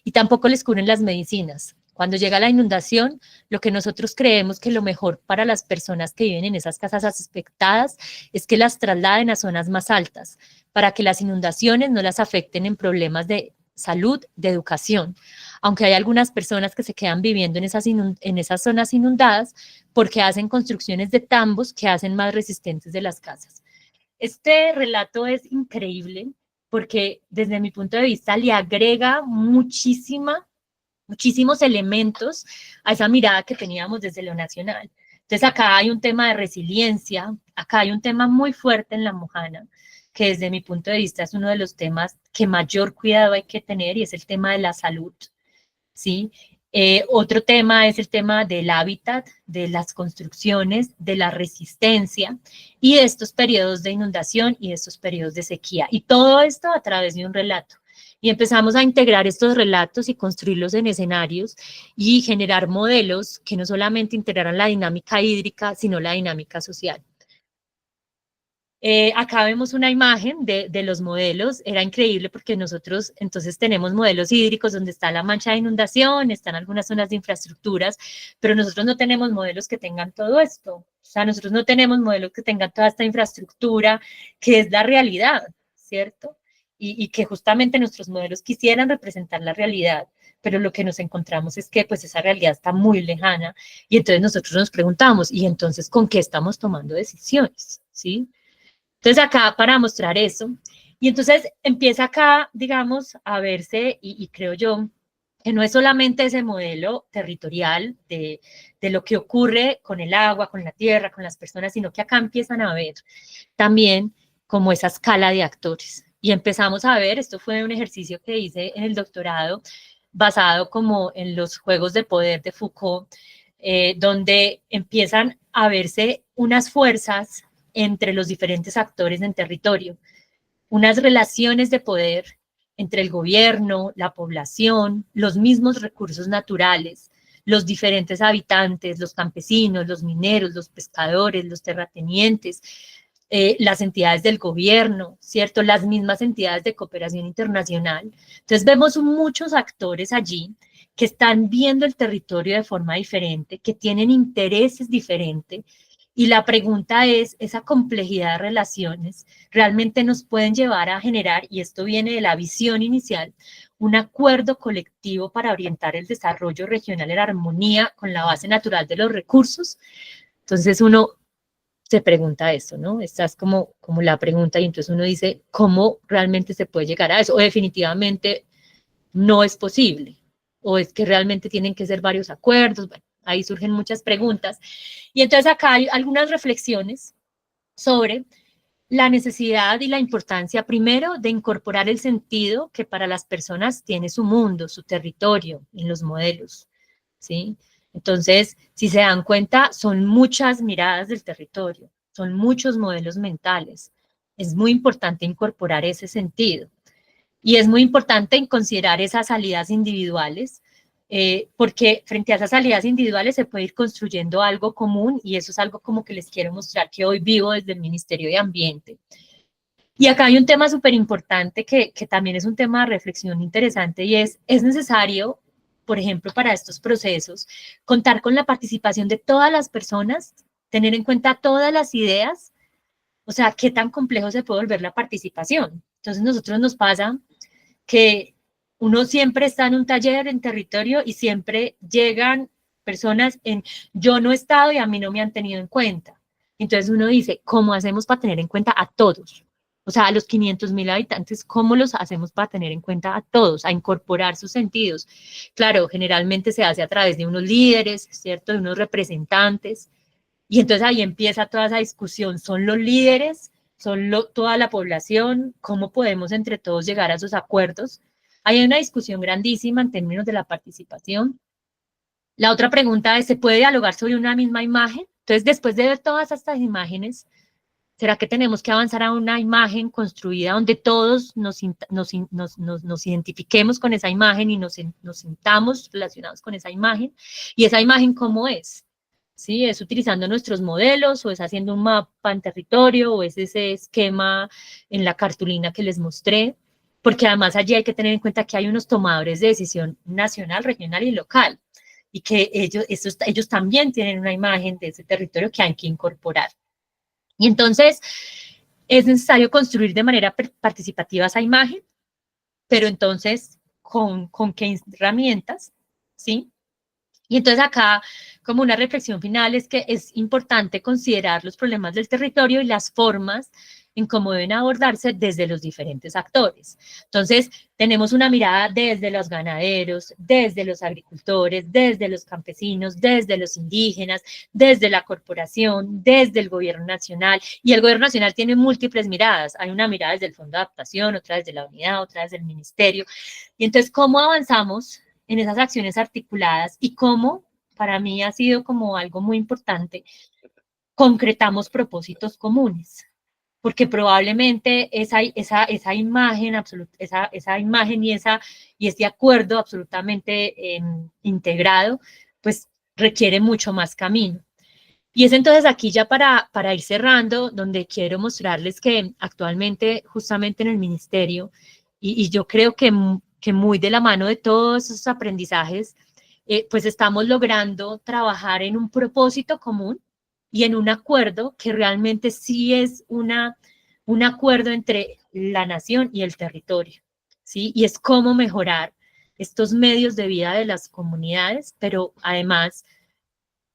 Y tampoco les cubren las medicinas. Cuando llega la inundación, lo que nosotros creemos que lo mejor para las personas que viven en esas casas afectadas es que las trasladen a zonas más altas, para que las inundaciones no las afecten en problemas de salud, de educación, aunque hay algunas personas que se quedan viviendo en esas zonas inundadas porque hacen construcciones de tambos que hacen más resistentes de las casas. Este relato es increíble porque desde mi punto de vista le agrega muchísimos elementos a esa mirada que teníamos desde lo nacional. Entonces acá hay un tema de resiliencia, acá hay un tema muy fuerte en la Mojana, que desde mi punto de vista es uno de los temas que mayor cuidado hay que tener, y es el tema de la salud, ¿sí? Otro tema es el tema del hábitat, de las construcciones, de la resistencia y de estos periodos de inundación y de estos periodos de sequía. Y todo esto a través de un relato. Y empezamos a integrar estos relatos y construirlos en escenarios y generar modelos que no solamente integraran la dinámica hídrica, sino la dinámica social. Acá vemos una imagen de los modelos. Era increíble porque nosotros entonces tenemos modelos hídricos donde está la mancha de inundación, están algunas zonas de infraestructuras, pero nosotros no tenemos modelos que tengan todo esto. O sea, nosotros no tenemos modelos que tengan toda esta infraestructura, que es la realidad, ¿cierto? Y que justamente nuestros modelos quisieran representar la realidad, pero lo que nos encontramos es que pues esa realidad está muy lejana, y entonces nosotros nos preguntamos, ¿y entonces con qué estamos tomando decisiones? ¿Sí? Entonces acá para mostrar eso, y entonces empieza acá, digamos, a verse, y creo yo, que no es solamente ese modelo territorial de lo que ocurre con el agua, con la tierra, con las personas, sino que acá empiezan a ver también como esa escala de actores. Y empezamos a ver, esto fue un ejercicio que hice en el doctorado, basado como en los juegos de poder de Foucault, donde empiezan a verse unas fuerzas entre los diferentes actores en territorio, unas relaciones de poder entre el gobierno, la población, los mismos recursos naturales, los diferentes habitantes, los campesinos, los mineros, los pescadores, los terratenientes, las entidades del gobierno, ¿cierto? Las mismas entidades de cooperación internacional. Entonces vemos muchos actores allí que están viendo el territorio de forma diferente, que tienen intereses diferentes, y la pregunta es, esa complejidad de relaciones realmente nos pueden llevar a generar, y esto viene de la visión inicial, un acuerdo colectivo para orientar el desarrollo regional en armonía con la base natural de los recursos. Entonces uno se pregunta eso, ¿no? Esta es como la pregunta, y entonces uno dice, ¿cómo realmente se puede llegar a eso? O definitivamente no es posible, o es que realmente tienen que ser varios acuerdos. Bueno, ahí surgen muchas preguntas. Y entonces acá hay algunas reflexiones sobre la necesidad y la importancia, primero, de incorporar el sentido que para las personas tiene su mundo, su territorio, en los modelos, ¿sí? Entonces, si se dan cuenta, son muchas miradas del territorio, son muchos modelos mentales. Es muy importante incorporar ese sentido. Y es muy importante considerar esas salidas individuales, porque frente a esas salidas individuales se puede ir construyendo algo común, y eso es algo como que les quiero mostrar que hoy vivo desde el Ministerio de Ambiente. Y acá hay un tema súper importante que también es un tema de reflexión interesante, y es necesario, por ejemplo, para estos procesos, contar con la participación de todas las personas, tener en cuenta todas las ideas, o sea, qué tan complejo se puede volver la participación. Entonces, nosotros nos pasa que uno siempre está en un taller en territorio y siempre llegan personas en yo no he estado y a mí no me han tenido en cuenta. Entonces uno dice, ¿cómo hacemos para tener en cuenta a todos? O sea, a los 500.000 habitantes, ¿cómo los hacemos para tener en cuenta a todos, a incorporar sus sentidos? Claro, generalmente se hace a través de unos líderes, ¿cierto? De unos representantes. Y entonces ahí empieza toda esa discusión. ¿Son los líderes? ¿Son toda la población? ¿Cómo podemos entre todos llegar a esos acuerdos? Hay una discusión grandísima en términos de la participación. La otra pregunta es, ¿se puede dialogar sobre una misma imagen? Entonces, después de ver todas estas imágenes, ¿será que tenemos que avanzar a una imagen construida donde todos nos identifiquemos con esa imagen y nos sintamos relacionados con esa imagen? ¿Y esa imagen cómo es? ¿Sí? ¿Es utilizando nuestros modelos, o es haciendo un mapa en territorio, o es ese esquema en la cartulina que les mostré? Porque además allí hay que tener en cuenta que hay unos tomadores de decisión nacional, regional y local, y que ellos también tienen una imagen de ese territorio que hay que incorporar. Y entonces es necesario construir de manera participativa esa imagen, pero entonces, ¿con qué herramientas? ¿Sí? Y entonces acá, como una reflexión final, es que es importante considerar los problemas del territorio y las formas en cómo deben abordarse desde los diferentes actores. Entonces, tenemos una mirada desde los ganaderos, desde los agricultores, desde los campesinos, desde los indígenas, desde la corporación, desde el gobierno nacional, y el gobierno nacional tiene múltiples miradas. Hay una mirada desde el Fondo de Adaptación, otra desde la unidad, otra desde el ministerio. Y entonces, ¿cómo avanzamos en esas acciones articuladas y cómo, para mí ha sido como algo muy importante, concretamos propósitos comunes? Porque probablemente esa imagen, esa imagen y este acuerdo absolutamente integrado, pues requiere mucho más camino. Y es entonces aquí ya para ir cerrando, donde quiero mostrarles que actualmente justamente en el ministerio, y yo creo que muy de la mano de todos esos aprendizajes, pues estamos logrando trabajar en un propósito común y en un acuerdo que realmente sí es un acuerdo entre la nación y el territorio, ¿sí? Y es cómo mejorar estos medios de vida de las comunidades, pero además,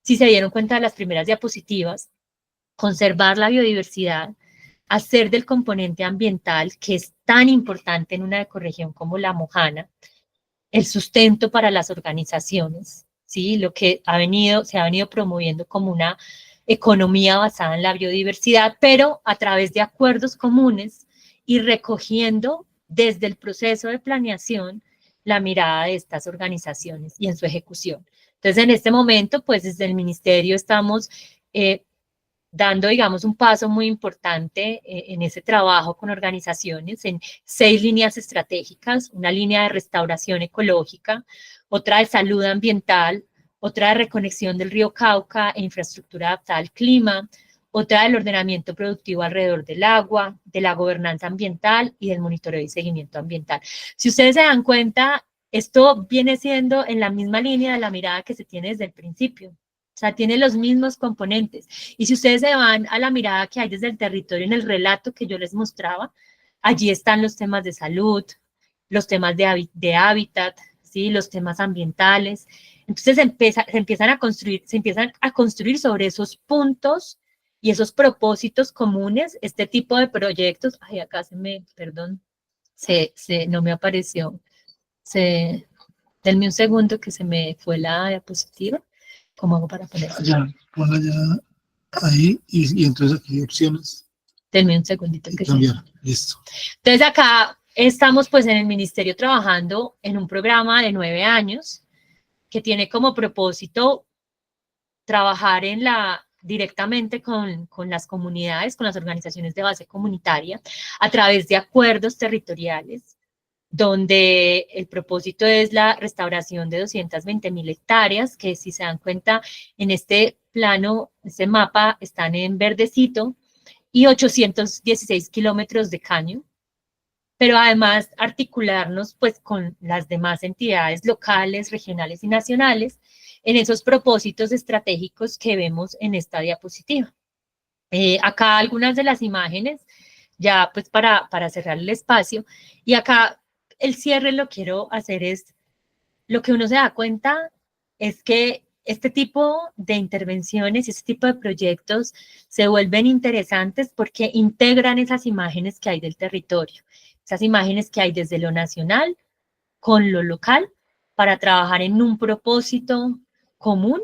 si se dieron cuenta de las primeras diapositivas, conservar la biodiversidad, hacer del componente ambiental, que es tan importante en una ecorregión como la Mojana, el sustento para las organizaciones, ¿sí? Lo que se ha venido promoviendo como una economía basada en la biodiversidad, pero a través de acuerdos comunes y recogiendo desde el proceso de planeación la mirada de estas organizaciones y en su ejecución. Entonces, en este momento, pues desde el ministerio estamos dando, digamos, un paso muy importante en ese trabajo con organizaciones, en 6 líneas estratégicas, una línea de restauración ecológica, otra de salud ambiental, otra de reconexión del río Cauca e infraestructura adaptada al clima, otra del ordenamiento productivo alrededor del agua, de la gobernanza ambiental y del monitoreo y seguimiento ambiental. Si ustedes se dan cuenta, esto viene siendo en la misma línea de la mirada que se tiene desde el principio. O sea, tiene los mismos componentes. Y si ustedes se van a la mirada que hay desde el territorio en el relato que yo les mostraba, allí están los temas de salud, los temas de hábitat, ¿sí? Los temas ambientales. Entonces se empiezan a construir sobre esos puntos y esos propósitos comunes, este tipo de proyectos. Ay, acá perdón, no me apareció. Denme un segundo que se me fue la diapositiva. ¿Cómo hago para poner? Ya, ponla ya ahí y entonces aquí hay opciones. Denme un segundito. Que cambiar, listo. Entonces acá estamos pues en el ministerio trabajando en un programa de 9 años que tiene como propósito trabajar directamente con las comunidades, con las organizaciones de base comunitaria, a través de acuerdos territoriales, donde el propósito es la restauración de 220.000 hectáreas, que si se dan cuenta en este plano, este mapa, están en verdecito, y 816 kilómetros de caño, pero además articularnos pues con las demás entidades locales, regionales y nacionales en esos propósitos estratégicos que vemos en esta diapositiva. Acá algunas de las imágenes, ya pues para cerrar el espacio, y acá el cierre lo quiero hacer es, lo que uno se da cuenta es que este tipo de intervenciones y este tipo de proyectos se vuelven interesantes porque integran esas imágenes que hay del territorio, esas imágenes que hay desde lo nacional con lo local para trabajar en un propósito común,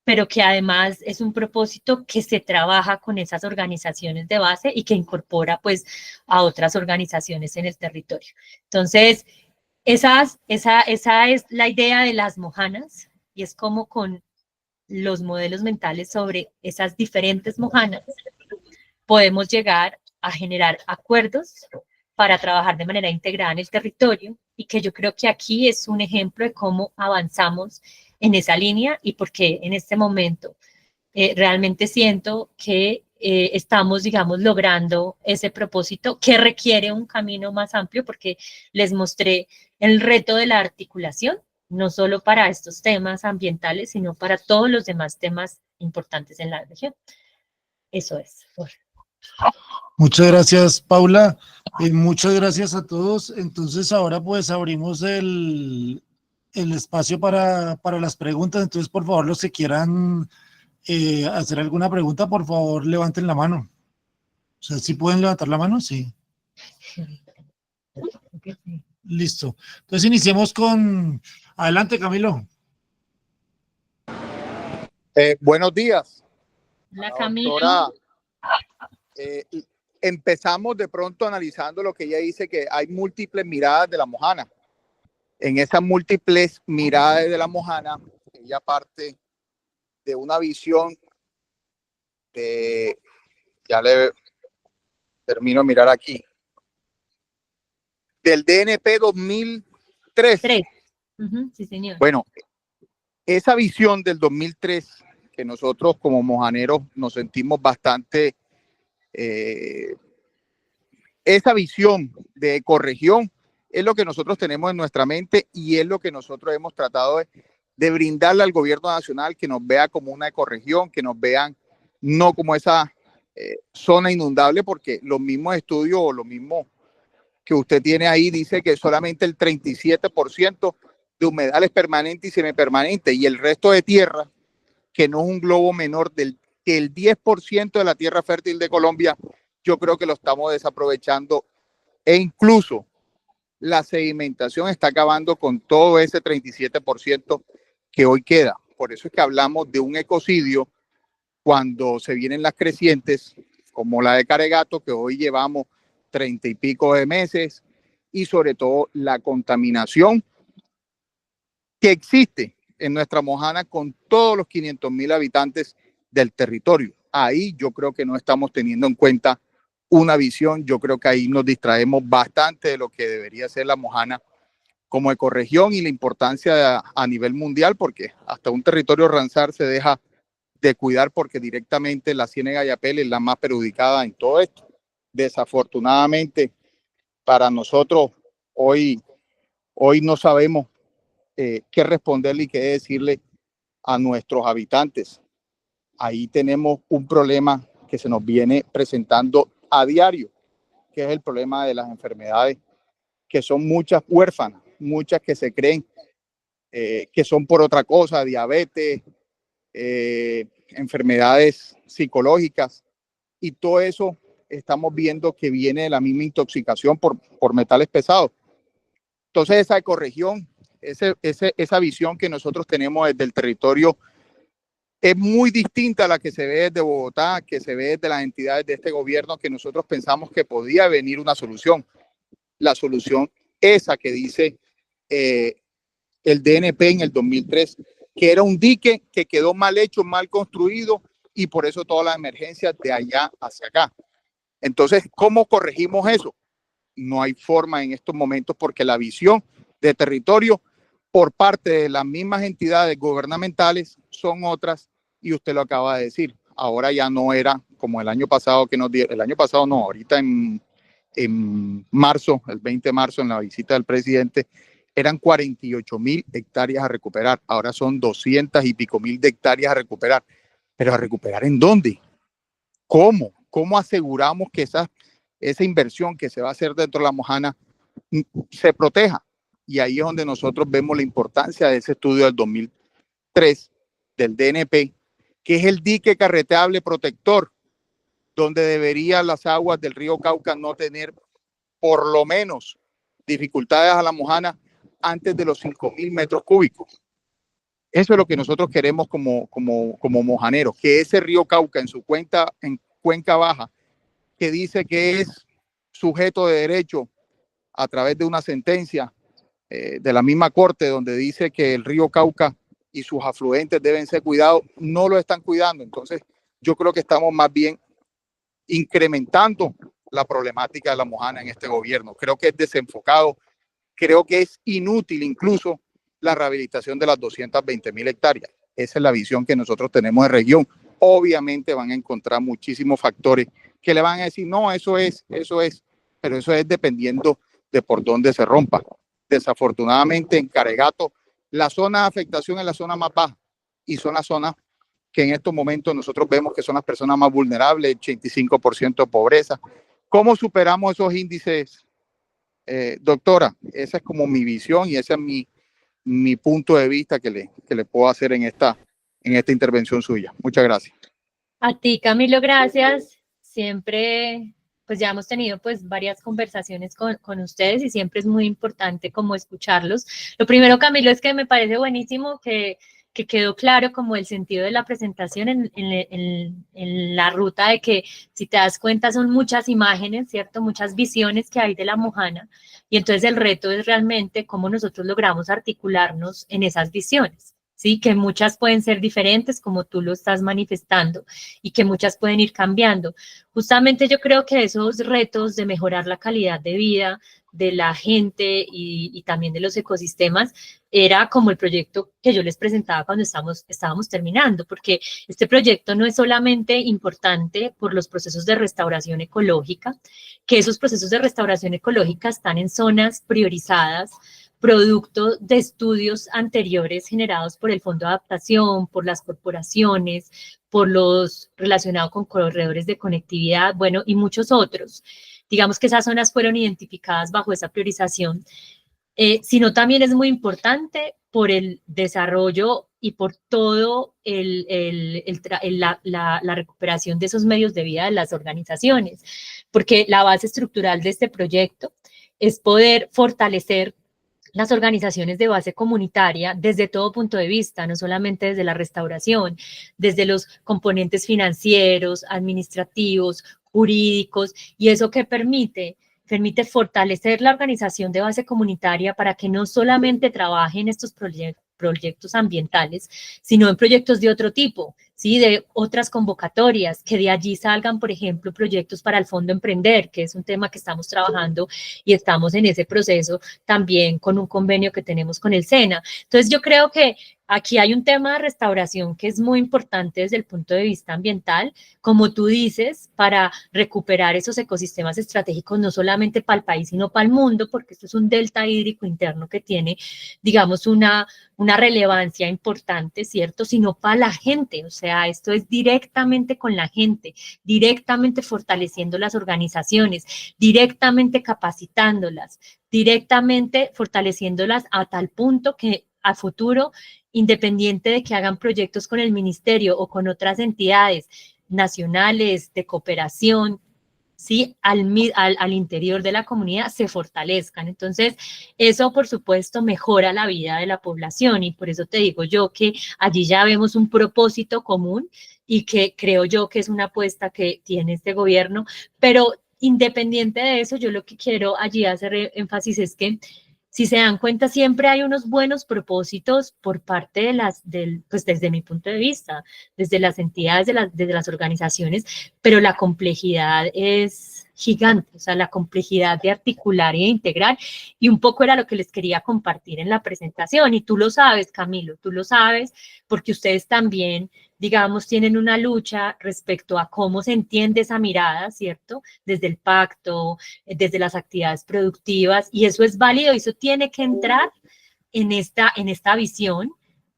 pero que además es un propósito que se trabaja con esas organizaciones de base y que incorpora pues a otras organizaciones en el territorio. Entonces, esa es la idea de las mojanas y es como con los modelos mentales sobre esas diferentes mojanas podemos llegar a generar acuerdos para trabajar de manera integrada en el territorio y que yo creo que aquí es un ejemplo de cómo avanzamos en esa línea y porque en este momento realmente siento que estamos, digamos, logrando ese propósito que requiere un camino más amplio porque les mostré el reto de la articulación, no solo para estos temas ambientales, sino para todos los demás temas importantes en la región. Eso es. Muchas gracias, Paula. Muchas gracias a todos. Entonces ahora pues abrimos el espacio para las preguntas. Entonces, por favor, los que quieran hacer alguna pregunta, por favor, levanten la mano. O sea, ¿sí pueden levantar la mano? Sí. Listo. Entonces iniciemos con... Adelante, Camilo. Buenos días. Hola, Camilo. Doctora, empezamos de pronto analizando lo que ella dice, que hay múltiples miradas de la mojana. En esas múltiples miradas de la mojana, ella parte de una visión de, ya le termino de mirar aquí, del DNP 2003. Sí, señor. Bueno, esa visión del 2003, que nosotros como mojaneros nos sentimos bastante, esa visión de ecorregión es lo que nosotros tenemos en nuestra mente y es lo que nosotros hemos tratado de brindarle al gobierno nacional, que nos vea como una ecorregión, que nos vean no como esa zona inundable, porque los mismos estudios o lo mismo que usted tiene ahí dice que solamente el 37% de humedal es permanente y semipermanente, y el resto de tierra, que no es un globo menor que el 10% de la tierra fértil de Colombia, yo creo que lo estamos desaprovechando, e incluso la sedimentación está acabando con todo ese 37% que hoy queda. Por eso es que hablamos de un ecocidio cuando se vienen las crecientes, como la de Caregato, que hoy llevamos 30 y pico de meses, y sobre todo la contaminación que existe en nuestra mojana con todos los 500.000 habitantes del territorio. ahí yo creo que no estamos teniendo en cuenta una visión. Yo creo que ahí nos distraemos bastante de lo que debería ser la Mojana como ecorregión y la importancia a nivel mundial, porque hasta un territorio Ramsar se deja de cuidar porque directamente la Ciénega Yapel es la más perjudicada en todo esto. Desafortunadamente para nosotros hoy no sabemos qué responderle y qué decirle a nuestros habitantes. Ahí tenemos un problema que se nos viene presentando a diario, que es el problema de las enfermedades, que son muchas huérfanas, muchas que se creen que son por otra cosa, diabetes, enfermedades psicológicas, y todo eso estamos viendo que viene de la misma intoxicación por metales pesados. Entonces esa ecorregión, esa visión que nosotros tenemos desde el territorio es muy distinta a la que se ve desde Bogotá, que se ve desde las entidades de este gobierno, que nosotros pensamos que podía venir una solución. La solución esa que dice el DNP en el 2003, que era un dique que quedó mal hecho, mal construido, y por eso todas las emergencias de allá hacia acá. Entonces, ¿cómo corregimos eso? No hay forma en estos momentos, porque la visión de territorio por parte de las mismas entidades gubernamentales son otras, y usted lo acaba de decir. Ahora ya no era como el año pasado que nos dieron, el año pasado no, ahorita en marzo, el 20 de marzo, en la visita del presidente, eran 48.000 hectáreas a recuperar. Ahora son 200 y pico mil de hectáreas a recuperar. ¿Pero a recuperar en dónde? ¿Cómo? ¿Cómo aseguramos que esa inversión que se va a hacer dentro de la Mojana se proteja? Y ahí es donde nosotros vemos la importancia de ese estudio del 2003 del DNP, que es el dique carreteable protector, donde deberían las aguas del río Cauca no tener por lo menos dificultades a la Mojana antes de los 5.000 metros cúbicos. Eso es lo que nosotros queremos como mojaneros, que ese río Cauca en cuenca baja, que dice que es sujeto de derecho a través de una sentencia de la misma corte, donde dice que el río Cauca y sus afluentes deben ser cuidados, no lo están cuidando. Entonces yo creo que estamos más bien incrementando la problemática de la Mojana en este gobierno. Creo que es desenfocado, creo que es inútil incluso la rehabilitación de las 220.000 hectáreas. Esa es la visión que nosotros tenemos de región. Obviamente van a encontrar muchísimos factores que le van a decir, no, eso es, pero eso es dependiendo de por dónde se rompa. Desafortunadamente en Caregato, la zona de afectación es la zona más baja y son las zonas que en estos momentos nosotros vemos que son las personas más vulnerables, 85% de pobreza. ¿Cómo superamos esos índices, doctora? Esa es como mi visión y ese es mi punto de vista que le puedo hacer en esta intervención suya. Muchas gracias. A ti, Camilo, gracias. Siempre, pues ya hemos tenido pues varias conversaciones con ustedes y siempre es muy importante como escucharlos. Lo primero, Camilo, es que me parece buenísimo que quedó claro como el sentido de la presentación en la ruta de que, si te das cuenta, son muchas imágenes, ¿cierto? Muchas visiones que hay de la Mojana, y entonces el reto es realmente cómo nosotros logramos articularnos en esas visiones, ¿sí? Que muchas pueden ser diferentes, como tú lo estás manifestando, y que muchas pueden ir cambiando. Justamente yo creo que esos retos de mejorar la calidad de vida de la gente y también de los ecosistemas era como el proyecto que yo les presentaba cuando estábamos terminando, porque este proyecto no es solamente importante por los procesos de restauración ecológica, que esos procesos de restauración ecológica están en zonas priorizadas, producto de estudios anteriores generados por el Fondo de Adaptación, por las corporaciones, por los relacionados con corredores de conectividad, bueno, y muchos otros. Digamos que esas zonas fueron identificadas bajo esa priorización, sino también es muy importante por el desarrollo y por todo la recuperación de esos medios de vida de las organizaciones, porque la base estructural de este proyecto es poder fortalecer las organizaciones de base comunitaria desde todo punto de vista, no solamente desde la restauración, desde los componentes financieros, administrativos, jurídicos, y eso que permite fortalecer la organización de base comunitaria para que no solamente trabaje en estos proyectos ambientales, sino en proyectos de otro tipo, ¿sí? De otras convocatorias, que de allí salgan, por ejemplo, proyectos para el Fondo Emprender, que es un tema que estamos trabajando y estamos en ese proceso también con un convenio que tenemos con el SENA. Entonces, yo creo que aquí hay un tema de restauración que es muy importante desde el punto de vista ambiental, como tú dices, para recuperar esos ecosistemas estratégicos, no solamente para el país, sino para el mundo, porque esto es un delta hídrico interno que tiene, digamos, una relevancia importante, ¿cierto? Sino para la gente, o sea, esto es directamente con la gente, directamente fortaleciendo las organizaciones, directamente capacitándolas, directamente fortaleciéndolas a tal punto que a futuro, independiente de que hagan proyectos con el ministerio o con otras entidades nacionales de cooperación, ¿sí? Al interior de la comunidad se fortalezcan. Entonces, eso, por supuesto, mejora la vida de la población y por eso te digo yo que allí ya vemos un propósito común y que creo yo que es una apuesta que tiene este gobierno, pero independiente de eso, yo lo que quiero allí hacer énfasis es que si se dan cuenta, siempre hay unos buenos propósitos por parte pues desde mi punto de vista, desde las entidades, desde las organizaciones, pero la complejidad es gigante, o sea, la complejidad de articular y de integrar, y un poco era lo que les quería compartir en la presentación, y tú lo sabes, Camilo, tú lo sabes, porque ustedes también, digamos, tienen una lucha respecto a cómo se entiende esa mirada, ¿cierto? Desde el pacto, desde las actividades productivas, y eso es válido, y eso tiene que entrar en esta visión,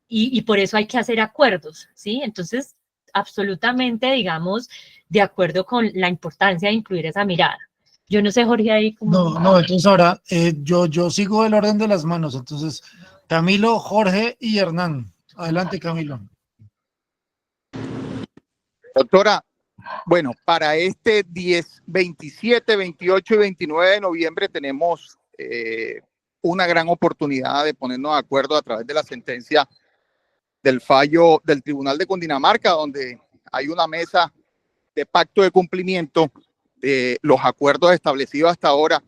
y por eso hay que hacer acuerdos, ¿sí? Entonces, absolutamente, digamos, de acuerdo con la importancia de incluir esa mirada. Yo no sé, Jorge, ahí cómo... No, entonces ahora yo sigo el orden de las manos. Entonces, Camilo, Jorge y Hernán. Adelante, Camilo. Doctora, bueno, para este 10, 27, 28 y 29 de noviembre tenemos una gran oportunidad de ponernos de acuerdo a través de la sentencia del fallo del Tribunal de Cundinamarca, donde hay una mesa de pacto de cumplimiento de los acuerdos establecidos hasta ahora.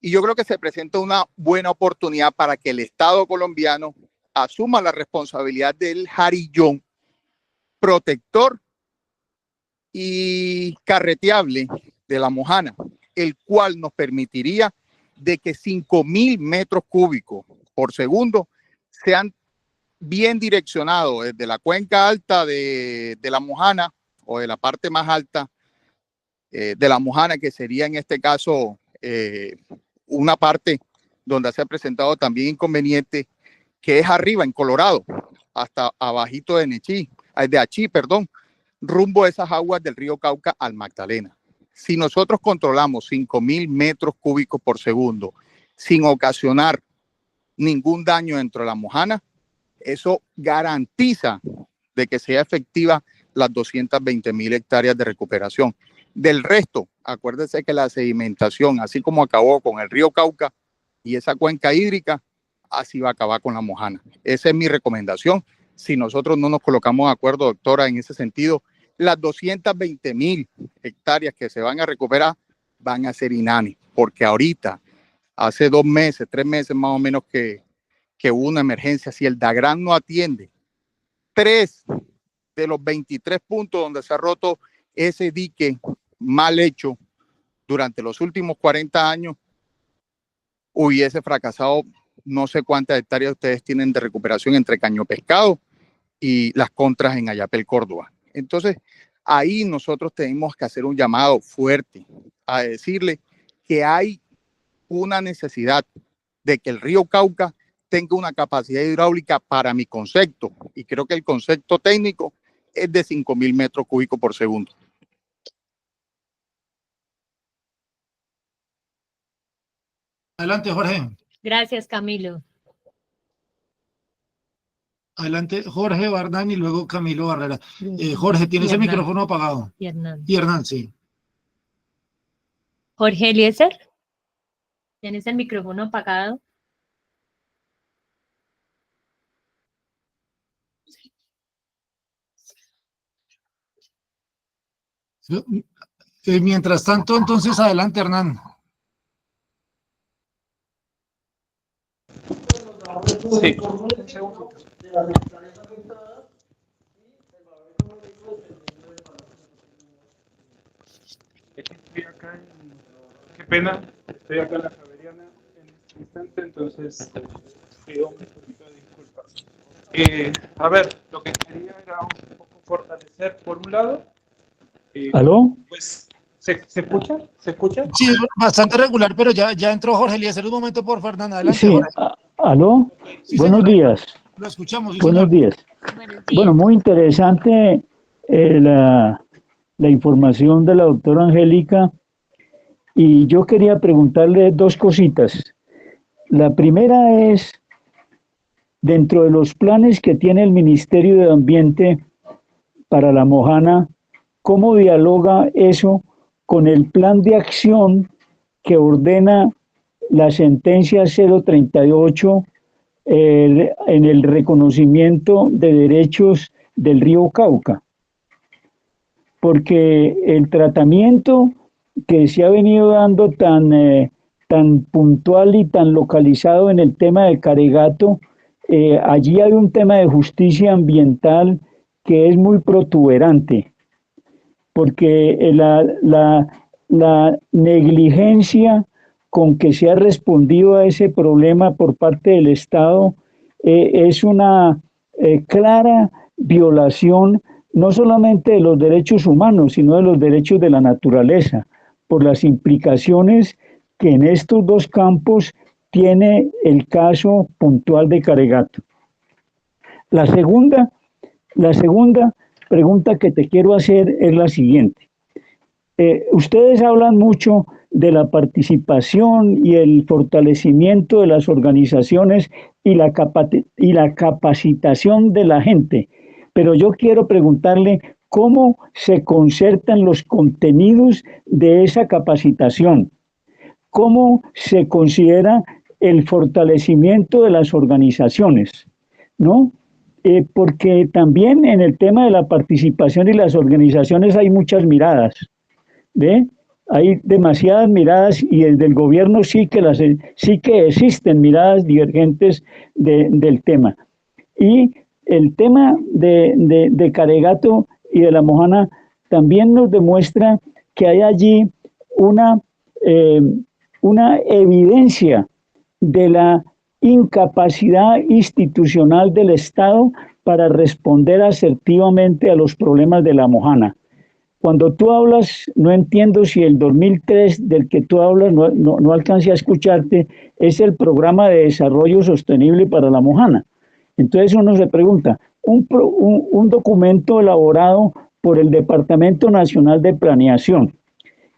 Y yo creo que se presenta una buena oportunidad para que el Estado colombiano asuma la responsabilidad del jarillón protector y carreteable de la Mojana, el cual nos permitiría de que 5.000 metros cúbicos por segundo sean bien direccionados desde la cuenca alta de la Mojana o de la parte más alta de la Mojana, que sería en este caso una parte donde se ha presentado también inconveniente, que es arriba en Colorado, hasta abajito de Achí, perdón, rumbo a esas aguas del río Cauca al Magdalena. Si nosotros controlamos 5.000 metros cúbicos por segundo sin ocasionar ningún daño dentro de la Mojana, eso garantiza de que sea efectiva las 220.000 hectáreas de recuperación. Del resto, acuérdense que la sedimentación, así como acabó con el río Cauca y esa cuenca hídrica, así va a acabar con la Mojana. Esa es mi recomendación. Si nosotros no nos colocamos de acuerdo, doctora, en ese sentido, las 220.000 hectáreas que se van a recuperar van a ser inanes, porque ahorita, hace 2 meses, 3 meses más o menos que hubo una emergencia, si el DAGRAN no atiende 3 de los 23 puntos donde se ha roto ese dique mal hecho durante los últimos 40 años, hubiese fracasado. No sé cuántas hectáreas ustedes tienen de recuperación entre Caño Pescado y las contras en Ayapel, Córdoba. Entonces, ahí nosotros tenemos que hacer un llamado fuerte a decirle que hay una necesidad de que el río Cauca tenga una capacidad hidráulica, para mi concepto, y creo que el concepto técnico es de 5.000 metros cúbicos por segundo. Adelante, Jorge. Gracias, Camilo. Adelante, Jorge Bardán y luego Camilo Barrera. Jorge, tienes el micrófono apagado. Y Hernán. Y Hernán, sí. Jorge Eliezer, ¿tienes el micrófono apagado? Mientras tanto, entonces, adelante, Hernán. Sí. Estoy acá qué pena, estoy acá en la Javeriana en este instante, entonces pido un poquito de disculpas. A ver, lo que quería era un poco fortalecer, por un lado, ¿Aló? pues, ¿se escucha? ¿Se escucha? Sí, bastante regular, pero ya entró Jorge Eliezer. Un momento, por Fernanda. Adelante, Sí, Jorge. ¿aló? Sí, Buenos señor. días. Lo escuchamos, sí, Buenos señor. días. Buenos Bueno, días. muy interesante la información de la doctora Angélica, y yo quería preguntarle dos cositas. La primera es, dentro de los planes que tiene el Ministerio de Ambiente para la Mojana, ¿cómo dialoga eso con el plan de acción que ordena la sentencia 038 en el reconocimiento de derechos del río Cauca? Porque el tratamiento que se ha venido dando tan puntual y tan localizado en el tema de Caregato, allí hay un tema de justicia ambiental que es muy protuberante, porque la negligencia con que se ha respondido a ese problema por parte del Estado es una clara violación no solamente de los derechos humanos, sino de los derechos de la naturaleza, por las implicaciones que en estos dos campos tiene el caso puntual de Caregato. La segunda pregunta que te quiero hacer es la siguiente. Ustedes hablan mucho de la participación y el fortalecimiento de las organizaciones y la capacitación de la gente, pero yo quiero preguntarle cómo se concertan los contenidos de esa capacitación, cómo se considera el fortalecimiento de las organizaciones, ¿no? Porque también en el tema de la participación y las organizaciones hay muchas miradas, ¿ve? Hay demasiadas miradas, y desde el gobierno sí que existen miradas divergentes del tema. Y el tema de Caregato y de la Mojana también nos demuestra que hay allí una evidencia de la incapacidad institucional del Estado para responder asertivamente a los problemas de la Mojana. Cuando tú hablas, no entiendo si el 2003 del que tú hablas, no alcancé a escucharte, es el Programa de Desarrollo Sostenible para la Mojana. Entonces uno se pregunta, un documento elaborado por el Departamento Nacional de Planeación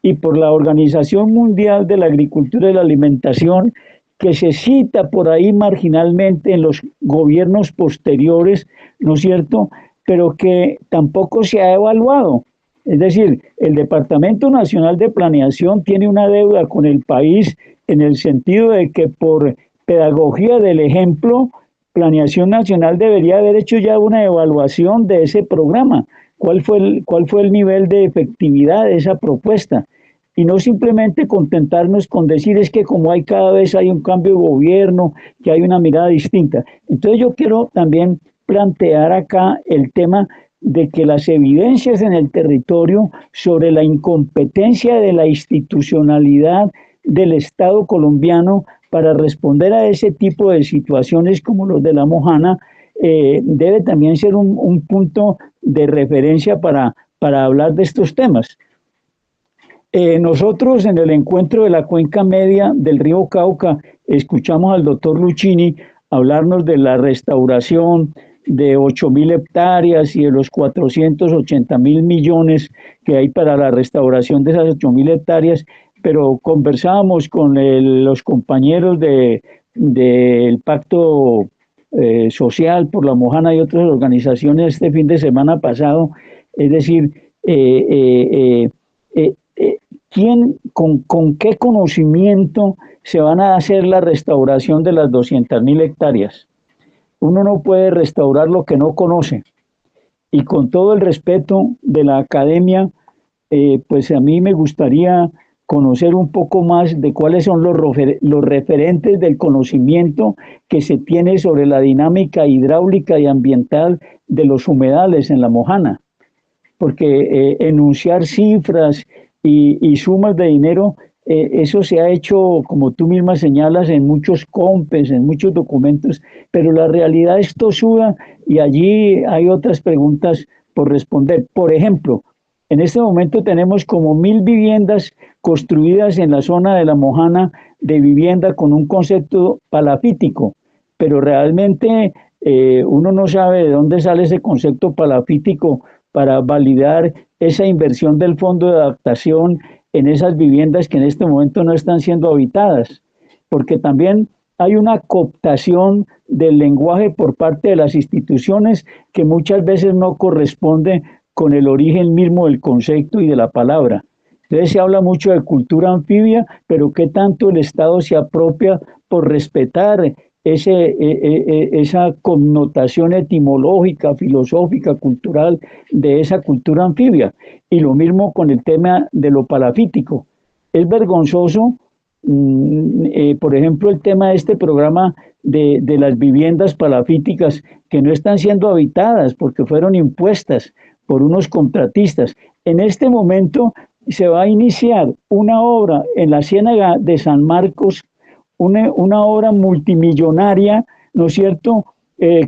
y por la Organización Mundial de la Agricultura y la Alimentación, que se cita por ahí marginalmente en los gobiernos posteriores, ¿no es cierto?, pero que tampoco se ha evaluado. Es decir, el Departamento Nacional de Planeación tiene una deuda con el país en el sentido de que por pedagogía del ejemplo, Planeación Nacional debería haber hecho ya una evaluación de ese programa. ¿Cuál fue el nivel de efectividad de esa propuesta? Y no simplemente contentarnos con decir es que como cada vez hay un cambio de gobierno, que hay una mirada distinta. Entonces yo quiero también plantear acá el tema de que las evidencias en el territorio sobre la incompetencia de la institucionalidad del Estado colombiano para responder a ese tipo de situaciones como los de la Mojana debe también ser un punto de referencia para hablar de estos temas. Nosotros en el encuentro de la cuenca media del río Cauca escuchamos al doctor Luchini hablarnos de la restauración de 8.000 hectáreas y de los 480.000 millones que hay para la restauración de esas 8.000 hectáreas, pero conversábamos con los compañeros del Pacto Social por la Mojana y otras organizaciones este fin de semana pasado, es decir, con qué conocimiento se van a hacer la restauración de las 200.000 hectáreas. Uno no puede restaurar lo que no conoce. Y con todo el respeto de la academia, pues a mí me gustaría conocer un poco más de cuáles son los referentes del conocimiento que se tiene sobre la dinámica hidráulica y ambiental de los humedales en la Mojana. Porque enunciar cifras y sumas de dinero, eso se ha hecho, como tú misma señalas, en muchos COMPES, en muchos documentos, pero la realidad es tosuda y allí hay otras preguntas por responder. Por ejemplo, en este momento tenemos como 1.000 viviendas construidas en la zona de La Mojana de vivienda con un concepto palafítico, pero realmente uno no sabe de dónde sale ese concepto palafítico para validar esa inversión del fondo de adaptación en esas viviendas que en este momento no están siendo habitadas, porque también hay una cooptación del lenguaje por parte de las instituciones que muchas veces no corresponde con el origen mismo del concepto y de la palabra. Entonces se habla mucho de cultura anfibia, pero ¿qué tanto el Estado se apropia por respetar esa connotación etimológica, filosófica, cultural de esa cultura anfibia? Y lo mismo con el tema de lo palafítico. Es vergonzoso, por ejemplo, el tema de este programa de las viviendas palafíticas que no están siendo habitadas porque fueron impuestas por unos contratistas. En este momento se va a iniciar una obra en la Ciénaga de San Marcos, una obra multimillonaria, ¿no es cierto?,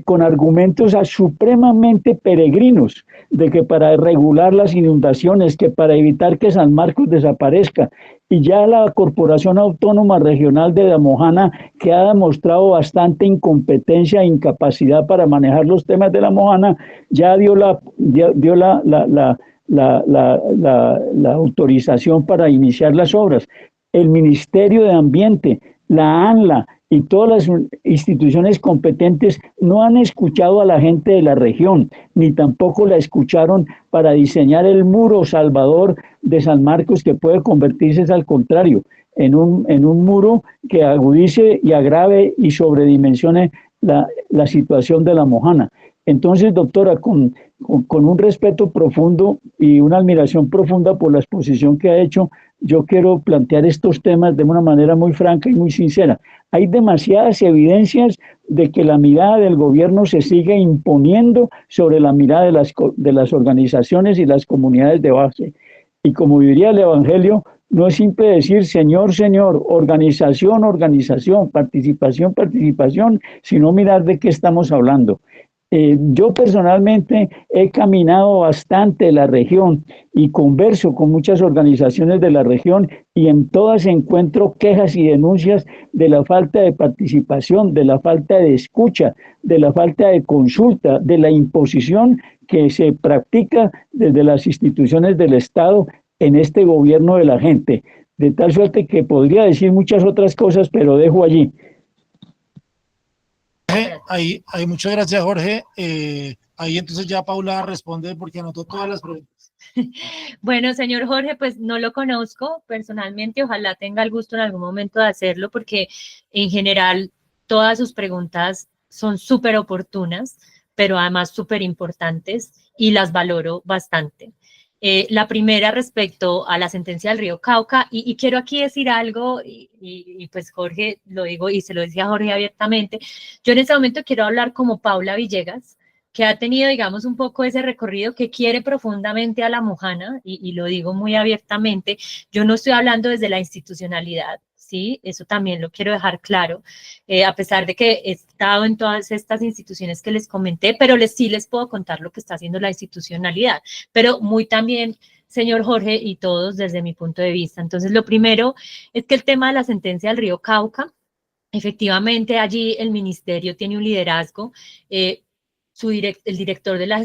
con argumentos supremamente peregrinos, de que para regular las inundaciones, que para evitar que San Marcos desaparezca. Y ya la Corporación Autónoma Regional de La Mojana, que ha demostrado bastante incompetencia e incapacidad para manejar los temas de La Mojana, ya dio la autorización para iniciar las obras. El Ministerio de Ambiente, la ANLA y todas las instituciones competentes no han escuchado a la gente de la región, ni tampoco la escucharon para diseñar el muro salvador de San Marcos, que puede convertirse, al contrario, en un muro que agudice y agrave y sobredimensione la situación de La Mojana. Entonces, doctora, con un respeto profundo y una admiración profunda por la exposición que ha hecho, yo quiero plantear estos temas de una manera muy franca y muy sincera. Hay demasiadas evidencias de que la mirada del gobierno se sigue imponiendo sobre la mirada de las organizaciones y las comunidades de base. Y como diría el Evangelio, no es simple decir Señor, Señor, organización, organización, participación, participación, sino mirar de qué estamos hablando. Yo personalmente he caminado bastante la región y converso con muchas organizaciones de la región y en todas encuentro quejas y denuncias de la falta de participación, de la falta de escucha, de la falta de consulta, de la imposición que se practica desde las instituciones del Estado en este gobierno de la gente. De tal suerte que podría decir muchas otras cosas, pero dejo allí. Muchas gracias, Jorge. Ahí entonces ya Paula responde porque anotó todas las preguntas. Bueno, señor Jorge, pues no lo conozco personalmente, ojalá tenga el gusto en algún momento de hacerlo porque en general todas sus preguntas son súper oportunas, pero además súper importantes y las valoro bastante. La primera respecto a la sentencia del Río Cauca, y quiero aquí decir algo, y pues Jorge, lo digo y se lo decía a Jorge abiertamente, yo en este momento quiero hablar como Paula Villegas, que ha tenido, digamos, un poco ese recorrido, que quiere profundamente a La Mojana, y lo digo muy abiertamente, yo no estoy hablando desde la institucionalidad, ¿sí? Eso también lo quiero dejar claro, a pesar de que he estado en todas estas instituciones que les comenté, pero sí les puedo contar lo que está haciendo la institucionalidad, pero muy también, señor Jorge, y todos desde mi punto de vista. Entonces, lo primero es que el tema de la sentencia del Río Cauca, efectivamente, allí el ministerio tiene un liderazgo, el director de la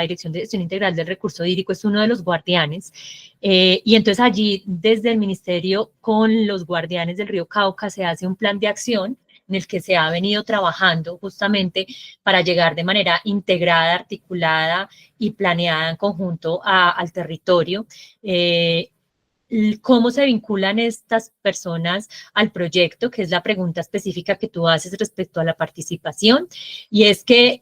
Dirección de Gestión Integral del Recurso Hídrico es uno de los guardianes, y entonces allí desde el ministerio con los guardianes del Río Cauca se hace un plan de acción en el que se ha venido trabajando justamente para llegar de manera integrada, articulada y planeada en conjunto al territorio. ¿Cómo se vinculan estas personas al proyecto? Que es la pregunta específica que tú haces respecto a la participación. Y es que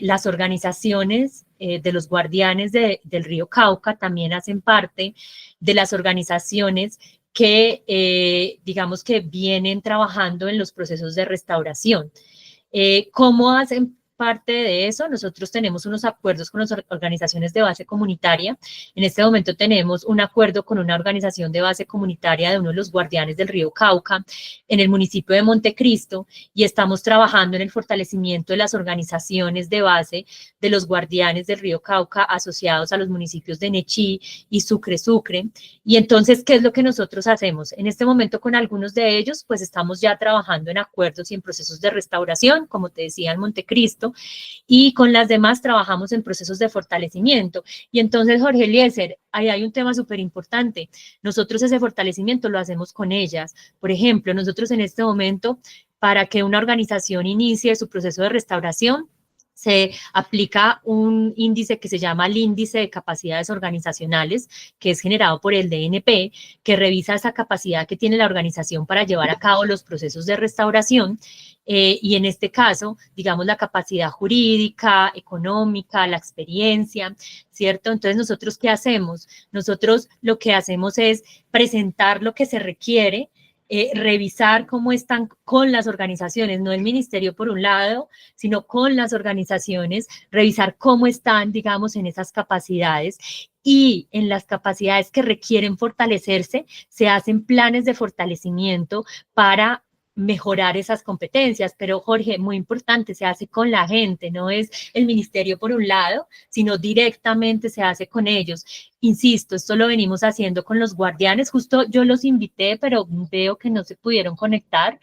las organizaciones de los guardianes del Río Cauca también hacen parte de las organizaciones que, digamos que vienen trabajando en los procesos de restauración. ¿Cómo hacen parte de eso, nosotros tenemos unos acuerdos con las organizaciones de base comunitaria. En este momento tenemos un acuerdo con una organización de base comunitaria de uno de los guardianes del río Cauca en el municipio de Montecristo, y estamos trabajando en el fortalecimiento de las organizaciones de base de los guardianes del río Cauca asociados a los municipios de Nechí y Sucre. Y entonces, ¿qué es lo que nosotros hacemos? En este momento con algunos de ellos, pues estamos ya trabajando en acuerdos y en procesos de restauración, como te decía, en Montecristo, y con las demás trabajamos en procesos de fortalecimiento. Y entonces, Jorge Eliezer, ahí hay un tema súper importante. Nosotros ese fortalecimiento lo hacemos con ellas. Por ejemplo, nosotros en este momento, para que una organización inicie su proceso de restauración, se aplica un índice que se llama el Índice de Capacidades Organizacionales, que es generado por el DNP, que revisa esa capacidad que tiene la organización para llevar a cabo los procesos de restauración, y en este caso, digamos, la capacidad jurídica, económica, la experiencia, ¿cierto? Entonces, ¿nosotros qué hacemos? Nosotros lo que hacemos es presentar lo que se requiere, revisar cómo están con las organizaciones, no el ministerio por un lado, sino con las organizaciones, revisar cómo están, digamos, en esas capacidades, y en las capacidades que requieren fortalecerse, se hacen planes de fortalecimiento para mejorar esas competencias. Pero Jorge, muy importante, se hace con la gente, no es el ministerio por un lado, sino directamente se hace con ellos. Insisto, esto lo venimos haciendo con los guardianes, justo yo los invité, pero veo que no se pudieron conectar,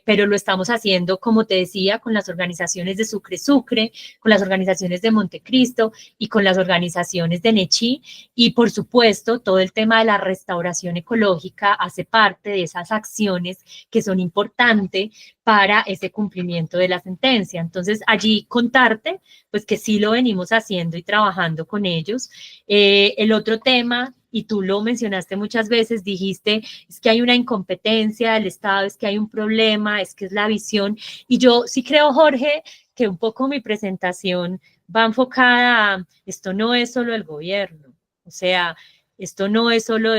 pero lo estamos haciendo, como te decía, con las organizaciones de Sucre, con las organizaciones de Montecristo y con las organizaciones de Nechí, y por supuesto, todo el tema de la restauración ecológica hace parte de esas acciones que son importantes para ese cumplimiento de la sentencia. Entonces, allí contarte, pues que sí lo venimos haciendo y trabajando con ellos. El otro tema, y tú lo mencionaste muchas veces, dijiste, es que hay una incompetencia del Estado, es que hay un problema, es que es la visión. Y yo sí creo, Jorge, que un poco mi presentación va enfocada a, esto no es solo el gobierno, o sea, esto no es solo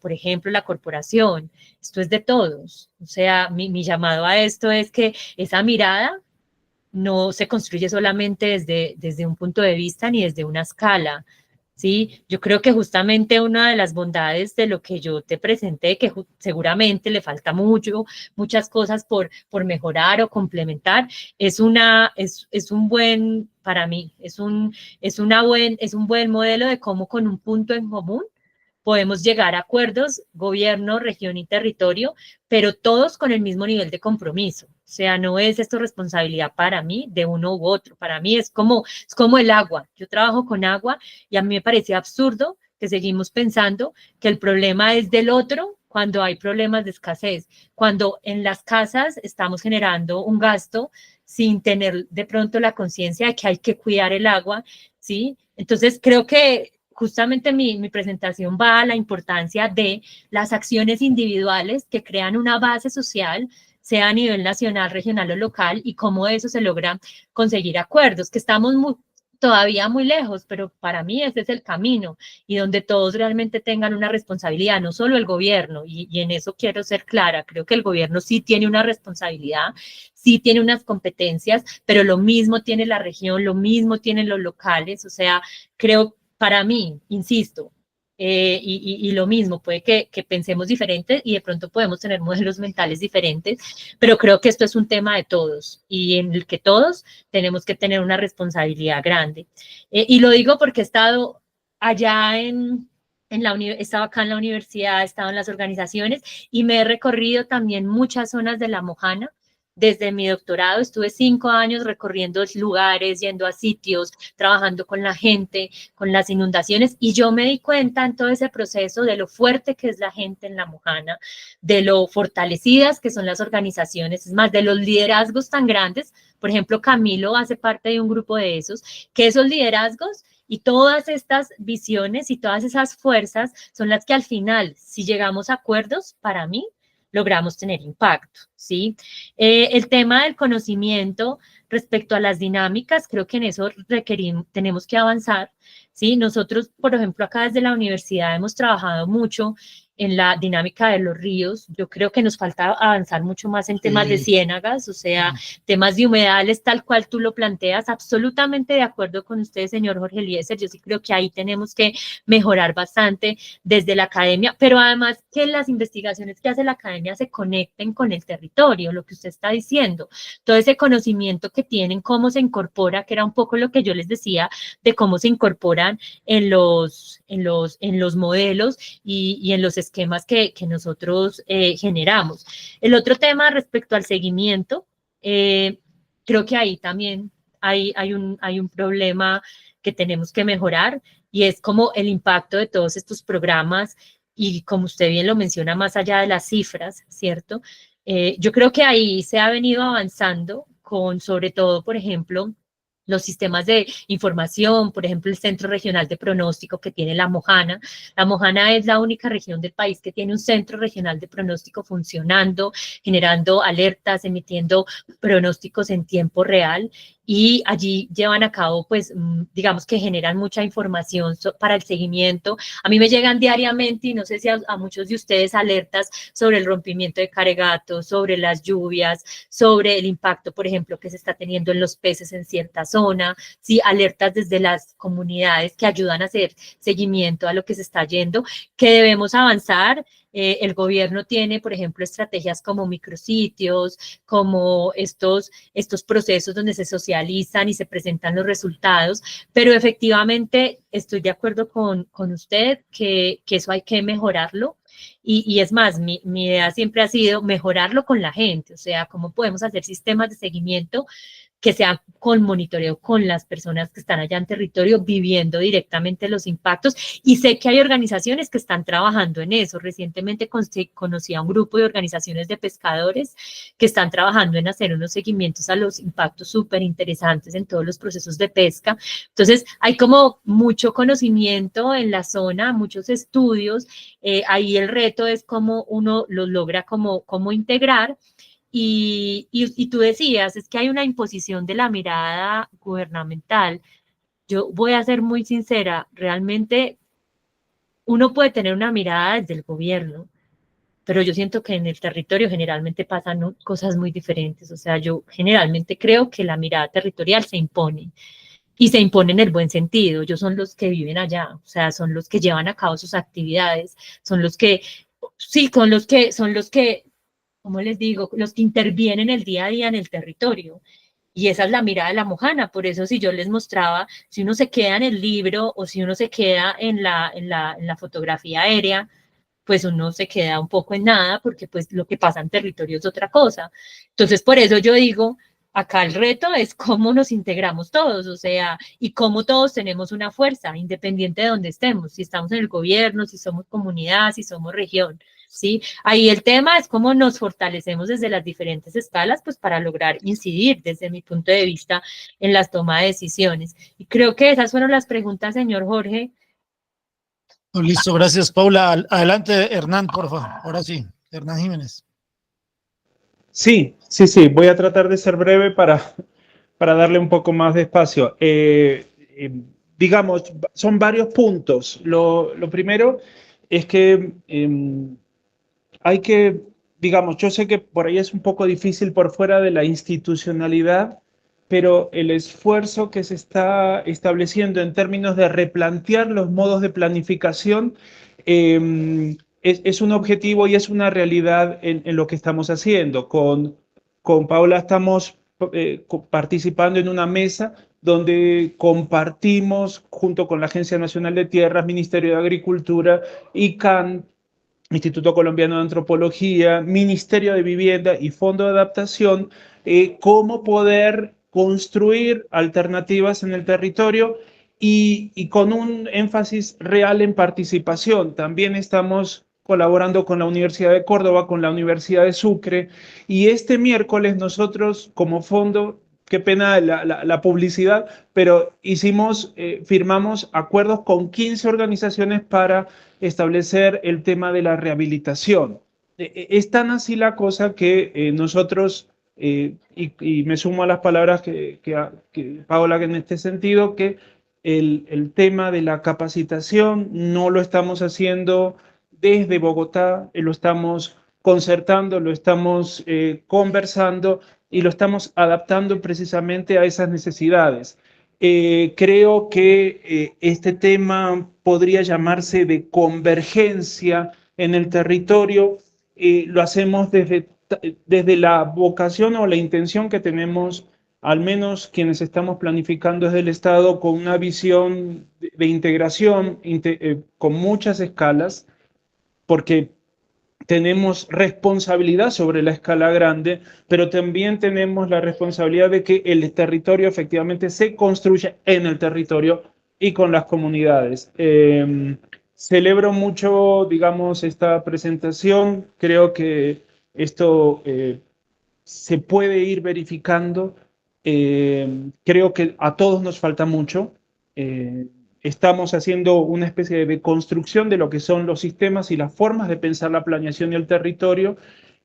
por ejemplo, la corporación, esto es de todos. O sea, mi llamado a esto es que esa mirada no se construye solamente desde un punto de vista ni desde una escala, ¿sí? Yo creo que justamente una de las bondades de lo que yo te presenté, que seguramente le falta muchas cosas por mejorar o complementar, es un buen, para mí, es un buen modelo de cómo con un punto en común podemos llegar a acuerdos, gobierno, región y territorio, pero todos con el mismo nivel de compromiso. O sea, no es esto responsabilidad para mí de uno u otro. Para mí es como el agua. Yo trabajo con agua y a mí me parece absurdo que seguimos pensando que el problema es del otro cuando hay problemas de escasez, cuando en las casas estamos generando un gasto sin tener de pronto la conciencia de que hay que cuidar el agua, ¿sí? Entonces creo que justamente mi presentación va a la importancia de las acciones individuales que crean una base social, sea a nivel nacional, regional o local, y cómo eso se logra conseguir acuerdos, que estamos todavía muy lejos, pero para mí ese es el camino, y donde todos realmente tengan una responsabilidad, no solo el gobierno, y en eso quiero ser clara, creo que el gobierno sí tiene una responsabilidad, sí tiene unas competencias, pero lo mismo tiene la región, lo mismo tienen los locales, o sea, creo, para mí, insisto, y lo mismo, puede que pensemos diferente y de pronto podemos tener modelos mentales diferentes, pero creo que esto es un tema de todos y en el que todos tenemos que tener una responsabilidad grande. Y lo digo porque he estado allá estaba acá en la universidad, he estado en las organizaciones y me he recorrido también muchas zonas de La Mojana. Desde mi doctorado estuve 5 años recorriendo lugares, yendo a sitios, trabajando con la gente, con las inundaciones, y yo me di cuenta en todo ese proceso de lo fuerte que es la gente en La Mojana, de lo fortalecidas que son las organizaciones, es más, de los liderazgos tan grandes. Por ejemplo, Camilo hace parte de un grupo de esos, que esos liderazgos y todas estas visiones y todas esas fuerzas son las que al final, si llegamos a acuerdos, para mí, logramos tener impacto, ¿sí? El tema del conocimiento respecto a las dinámicas, creo que en eso tenemos que avanzar, ¿sí? Nosotros, por ejemplo, acá desde la universidad hemos trabajado mucho en la dinámica de los ríos. Yo creo que nos falta avanzar mucho más en temas de ciénagas, o sea, temas de humedales, tal cual tú lo planteas. Absolutamente de acuerdo con usted, señor Jorge Eliezer. Yo sí creo que ahí tenemos que mejorar bastante desde la academia, pero además que las investigaciones que hace la academia se conecten con el territorio, lo que usted está diciendo, todo ese conocimiento que tienen, cómo se incorpora, que era un poco lo que yo les decía, de cómo se incorporan en los modelos y en los esquemas que nosotros generamos. El otro tema respecto al seguimiento, creo que ahí también hay un problema que tenemos que mejorar, y es como el impacto de todos estos programas, y como usted bien lo menciona, más allá de las cifras, ¿cierto? Yo creo que ahí se ha venido avanzando con, sobre todo, por ejemplo, los sistemas de información, por ejemplo, el Centro Regional de Pronóstico que tiene La Mojana. La Mojana es la única región del país que tiene un Centro Regional de Pronóstico funcionando, generando alertas, emitiendo pronósticos en tiempo real, y allí llevan a cabo, pues, digamos que generan mucha información para el seguimiento. A mí me llegan diariamente, y no sé si a muchos de ustedes, alertas sobre el rompimiento de Caregato, sobre las lluvias, sobre el impacto, por ejemplo, que se está teniendo en los peces en cierta zona, sí, alertas desde las comunidades que ayudan a hacer seguimiento a lo que se está yendo, que debemos avanzar. El gobierno tiene, por ejemplo, estrategias como micrositios, como estos procesos donde se socializan y se presentan los resultados, pero efectivamente estoy de acuerdo con usted que eso hay que mejorarlo. Y es más, mi idea siempre ha sido mejorarlo con la gente, o sea, cómo podemos hacer sistemas de seguimiento que sea con monitoreo con las personas que están allá en territorio, viviendo directamente los impactos. Y sé que hay organizaciones que están trabajando en eso. Recientemente conocí a un grupo de organizaciones de pescadores que están trabajando en hacer unos seguimientos a los impactos súper interesantes en todos los procesos de pesca. Entonces, hay como mucho conocimiento en la zona, muchos estudios. Ahí el reto es cómo uno los logra cómo integrar. Y tú decías, es que hay una imposición de la mirada gubernamental. Yo voy a ser muy sincera, realmente uno puede tener una mirada desde el gobierno, pero yo siento que en el territorio generalmente pasan cosas muy diferentes. O sea, yo generalmente creo que la mirada territorial se impone, y se impone en el buen sentido. Ellos son los que viven allá, o sea, son los que llevan a cabo sus actividades, son los que, sí, son los que, ¿cómo les digo? Los que intervienen el día a día en el territorio. Y esa es la mirada de La Mojana. Por eso, si yo les mostraba, si uno se queda en el libro o si uno se queda en la fotografía aérea, pues uno se queda un poco en nada, porque pues lo que pasa en territorio es otra cosa. Entonces, por eso yo digo, acá el reto es cómo nos integramos todos, o sea, y cómo todos tenemos una fuerza, independiente de donde estemos, si estamos en el gobierno, si somos comunidad, si somos región, ¿sí? Ahí el tema es cómo nos fortalecemos desde las diferentes escalas, pues para lograr incidir, desde mi punto de vista, en las tomas de decisiones. Y creo que esas fueron las preguntas, señor Jorge. Listo, gracias, Paula. Adelante, Hernán, por favor. Ahora sí, Hernán Jiménez. Sí, voy a tratar de ser breve para darle un poco más de espacio. Digamos, son varios puntos. Lo primero es que hay que, digamos, yo sé que por ahí es un poco difícil por fuera de la institucionalidad, pero el esfuerzo que se está estableciendo en términos de replantear los modos de planificación es un objetivo y es una realidad en lo que estamos haciendo. Con Paula estamos participando en una mesa donde compartimos junto con la Agencia Nacional de Tierras, Ministerio de Agricultura, ICANN, Instituto Colombiano de Antropología, Ministerio de Vivienda y Fondo de Adaptación, cómo poder construir alternativas en el territorio y con un énfasis real en participación. También estamos colaborando con la Universidad de Córdoba, con la Universidad de Sucre, y este miércoles nosotros como fondo, qué pena la publicidad, pero firmamos acuerdos con 15 organizaciones para establecer el tema de la rehabilitación. Es tan así la cosa que nosotros, y me sumo a las palabras que Paola, que en este sentido, que el tema de la capacitación no lo estamos haciendo desde Bogotá, lo estamos concertando, lo estamos conversando y lo estamos adaptando precisamente a esas necesidades. Creo que este tema podría llamarse de convergencia en el territorio. Lo hacemos desde la vocación o la intención que tenemos, al menos quienes estamos planificando desde el Estado, con una visión de integración con muchas escalas, porque tenemos responsabilidad sobre la escala grande, pero también tenemos la responsabilidad de que el territorio efectivamente se construya en el territorio y con las comunidades. Celebro mucho, digamos, esta presentación. Creo que esto se puede ir verificando. Creo que a todos nos falta mucho. Estamos haciendo una especie de construcción de lo que son los sistemas y las formas de pensar la planeación y el territorio,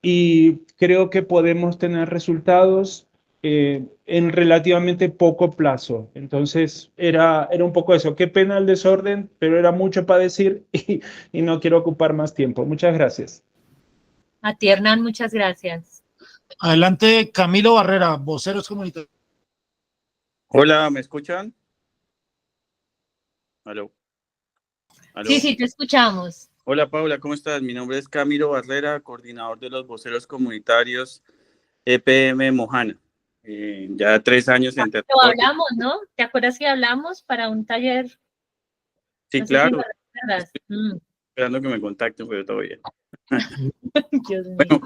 y creo que podemos tener resultados en relativamente poco plazo. Entonces, era un poco eso. Qué pena el desorden, pero era mucho para decir y no quiero ocupar más tiempo. Muchas gracias. A ti, Hernán, muchas gracias. Adelante, Camilo Barrera, Voceros Comunitarios. Hola, ¿me escuchan? ¿Aló? ¿Aló? Sí, sí, te escuchamos. Hola, Paula, ¿cómo estás? Mi nombre es Camilo Barrera, coordinador de los voceros comunitarios EPM Mojana. Ya 3 años en Pero territorio. hablamos, ¿no? ¿Te acuerdas que hablamos para un taller? Sí, No sé claro. si lo recuerdas. Estoy esperando que me contacten, pero todavía. Dios mío. Bueno,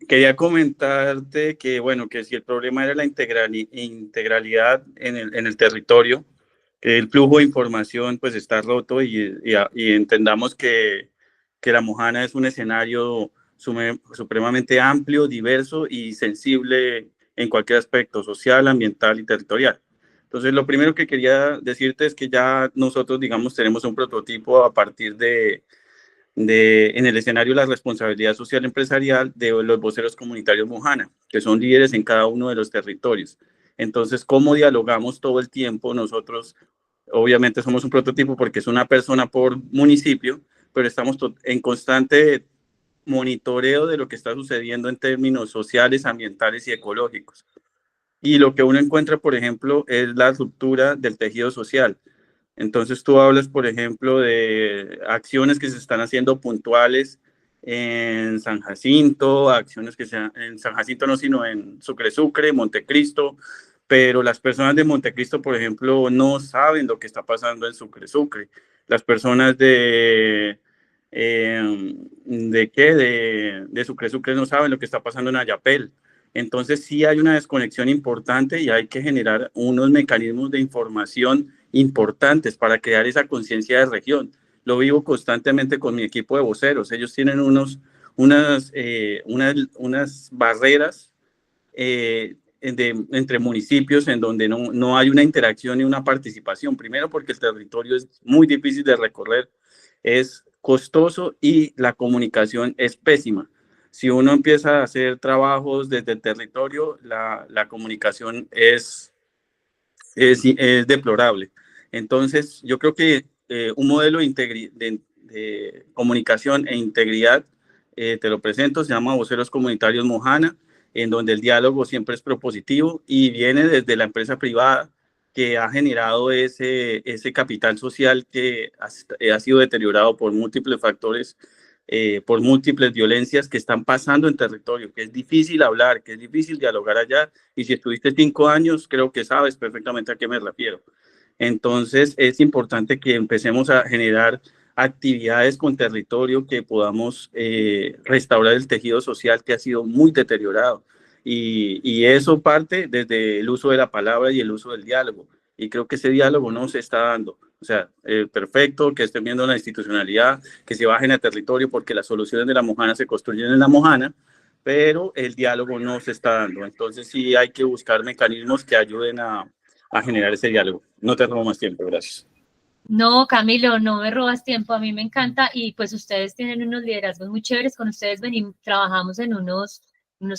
quería comentarte que, bueno, que si el problema era la integralidad en el territorio, el flujo de información pues está roto y entendamos que la Mojana es un escenario supremamente amplio, diverso y sensible en cualquier aspecto social, ambiental y territorial. Entonces, lo primero que quería decirte es que ya nosotros, digamos, tenemos un prototipo a partir en el escenario de la responsabilidad social empresarial de los voceros comunitarios Mojana, que son líderes en cada uno de los territorios. Entonces, ¿cómo dialogamos todo el tiempo? Nosotros, obviamente, somos un prototipo porque es una persona por municipio, pero estamos en constante monitoreo de lo que está sucediendo en términos sociales, ambientales y ecológicos. Y lo que uno encuentra, por ejemplo, es la ruptura del tejido social. Entonces tú hablas, por ejemplo, de acciones que se están haciendo puntuales en San Jacinto, acciones que sean en San Jacinto no, sino en Sucre, Montecristo, pero las personas de Montecristo, por ejemplo, no saben lo que está pasando en Sucre. Las personas de Sucre no saben lo que está pasando en Ayapel. Entonces sí hay una desconexión importante y hay que generar unos mecanismos de información importantes para crear esa conciencia de región. Lo vivo constantemente con mi equipo de voceros. Ellos tienen unas barreras entre municipios en donde no hay una interacción y una participación. Primero porque el territorio es muy difícil de recorrer, es costoso y la comunicación es pésima. Si uno empieza a hacer trabajos desde el territorio, la comunicación es deplorable. Entonces, yo creo que un modelo de comunicación e integridad, te lo presento, se llama Voceros Comunitarios Mojana, en donde el diálogo siempre es propositivo y viene desde la empresa privada que ha generado ese capital social que ha sido deteriorado por múltiples factores, por múltiples violencias que están pasando en territorio, que es difícil hablar, que es difícil dialogar allá, y si estuviste 5 años, creo que sabes perfectamente a qué me refiero. Entonces, es importante que empecemos a generar actividades con territorio, que podamos restaurar el tejido social que ha sido muy deteriorado. Y eso parte desde el uso de la palabra y el uso del diálogo. Y creo que ese diálogo no se está dando. O sea, perfecto que estén viendo la institucionalidad, que se bajen al territorio porque las soluciones de la Mojana se construyen en la Mojana, pero el diálogo no se está dando. Entonces sí hay que buscar mecanismos que ayuden a generar ese diálogo. No te robo más tiempo, gracias. No, Camilo, no me robas tiempo, a mí me encanta y pues ustedes tienen unos liderazgos muy chéveres, con ustedes trabajamos en unos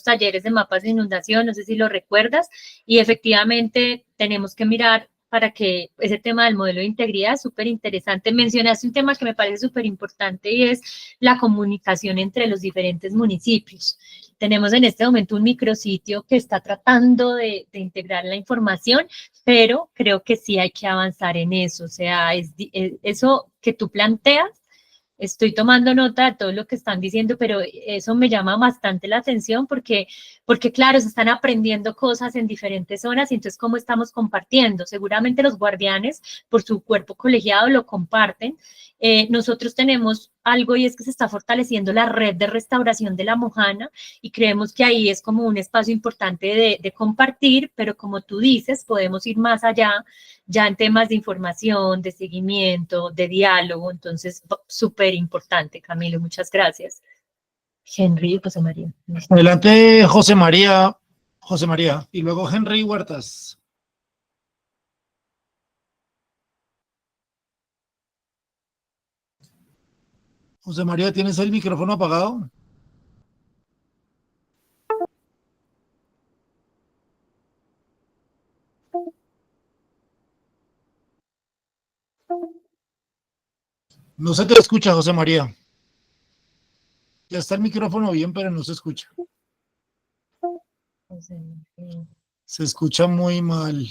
talleres de mapas de inundación, no sé si lo recuerdas, y efectivamente tenemos que mirar para que ese tema del modelo de integridad es súper interesante. Mencionaste un tema que me parece súper importante y es la comunicación entre los diferentes municipios. Tenemos en este momento un micrositio que está tratando de integrar la información, pero creo que sí hay que avanzar en eso. O sea, eso que tú planteas, estoy tomando nota de todo lo que están diciendo, pero eso me llama bastante la atención porque claro, se están aprendiendo cosas en diferentes zonas y entonces cómo estamos compartiendo. Seguramente los guardianes por su cuerpo colegiado lo comparten. Nosotros tenemos algo y es que se está fortaleciendo la red de restauración de la Mojana y creemos que ahí es como un espacio importante de compartir, pero como tú dices, podemos ir más allá ya en temas de información, de seguimiento, de diálogo. Entonces, súper importante, Camilo, muchas gracias. Henry, José María. Adelante, José María. José María. Y luego Henry Huertas. José María, ¿tienes el micrófono apagado? No se te escucha, José María. Ya está el micrófono bien, pero no se escucha. Se escucha muy mal.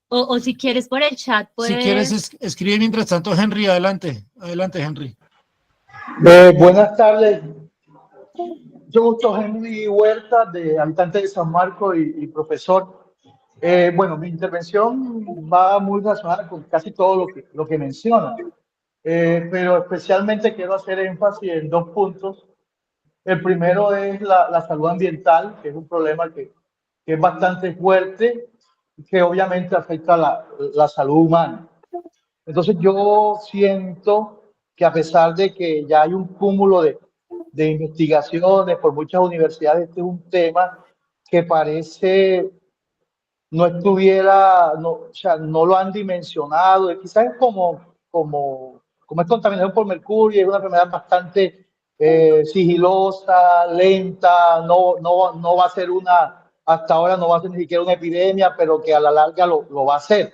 O si quieres por el chat, puedes... Si quieres, escribe mientras tanto, Henry. Adelante. Adelante, Henry. Buenas tardes. Yo gusto Henry Huerta, de habitante de San Marcos y profesor. Bueno, mi intervención va muy relacionada con casi todo lo que menciona, pero especialmente quiero hacer énfasis en dos puntos. El primero es la salud ambiental, que es un problema que es bastante fuerte, que obviamente afecta la salud humana. Entonces yo siento que a pesar de que ya hay un cúmulo de investigaciones por muchas universidades, este es un tema que parece no estuviera, no, o sea, no lo han dimensionado. Quizás es como es contaminación por mercurio, es una enfermedad bastante sigilosa, lenta, no va a ser hasta ahora no va a ser ni siquiera una epidemia, pero que a la larga lo va a hacer.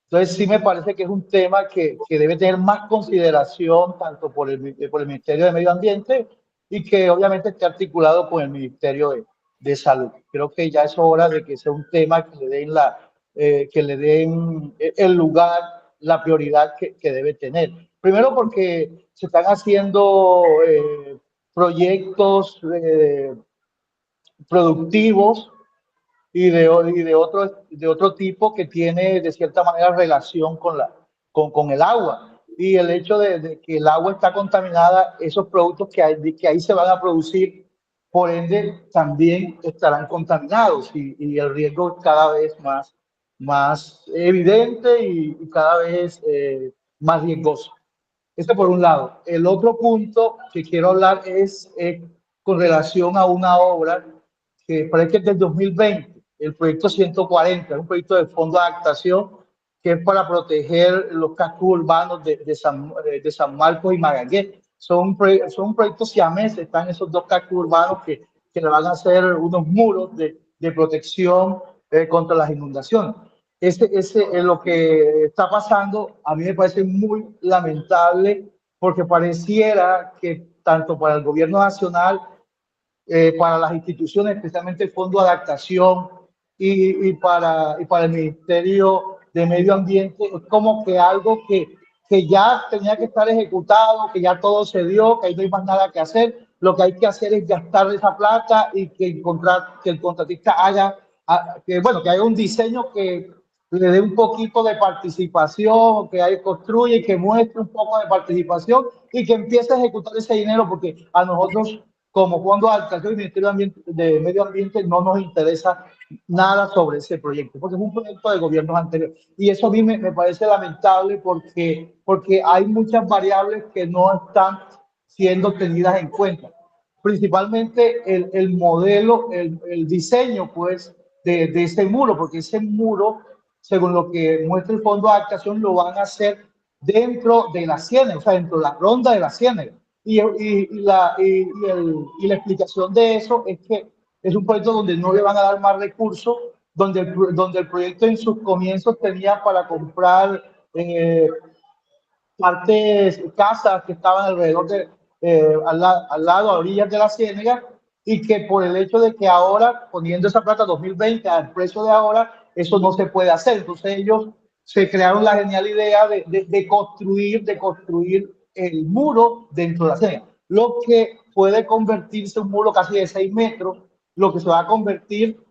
Entonces sí me parece que es un tema que debe tener más consideración tanto por el Ministerio de Medio Ambiente y que obviamente esté articulado con el Ministerio de Salud. Creo que ya es hora de que sea un tema que le den el lugar, la prioridad que debe tener. Primero porque se están haciendo proyectos productivos y de otro tipo que tiene de cierta manera relación con el agua. Y el hecho de que el agua está contaminada, esos productos que ahí se van a producir, por ende, también estarán contaminados y el riesgo es cada vez más evidente y cada vez más riesgoso. Este por un lado. El otro punto que quiero hablar es con relación a una obra que parece que es del 2020, el proyecto 140, es un proyecto del Fondo de Adaptación que es para proteger los cascos urbanos de San Marcos y Magallanes. Son proyectos siameses, están esos dos cascos urbanos que le van a hacer unos muros de protección contra las inundaciones. Lo que está pasando a mí me parece muy lamentable porque pareciera que tanto para el gobierno nacional, para las instituciones, especialmente el Fondo de Adaptación y para el Ministerio de Medio Ambiente, es como que algo que ya tenía que estar ejecutado, que ya todo se dio, que ahí no hay más nada que hacer. Lo que hay que hacer es gastar esa plata y que el contratista haga un diseño que le dé un poquito de participación, que construya y que muestre un poco de participación y que empiece a ejecutar ese dinero, porque a nosotros como Fondo de Adaptación y Ministerio de Medio Ambiente no nos interesa nada sobre ese proyecto, porque es un proyecto de gobiernos anteriores. Y eso a mí me parece lamentable porque hay muchas variables que no están siendo tenidas en cuenta. Principalmente el modelo, el diseño, pues, de ese muro, porque ese muro, según lo que muestra el Fondo de Adaptación, lo van a hacer dentro de la ciénaga, o sea, dentro de la ronda de la ciénaga. Y la explicación de eso es que es un proyecto donde no le van a dar más recursos donde el proyecto en sus comienzos tenía para comprar casas que estaban alrededor al lado, a orillas de la ciénaga, y que por el hecho de que ahora, poniendo esa plata 2020 al precio de ahora, eso no se puede hacer. Entonces ellos se crearon la genial idea de construir el muro dentro de la ciénaga, lo que puede convertirse en un muro casi de 6 metros, lo que se va a convertir,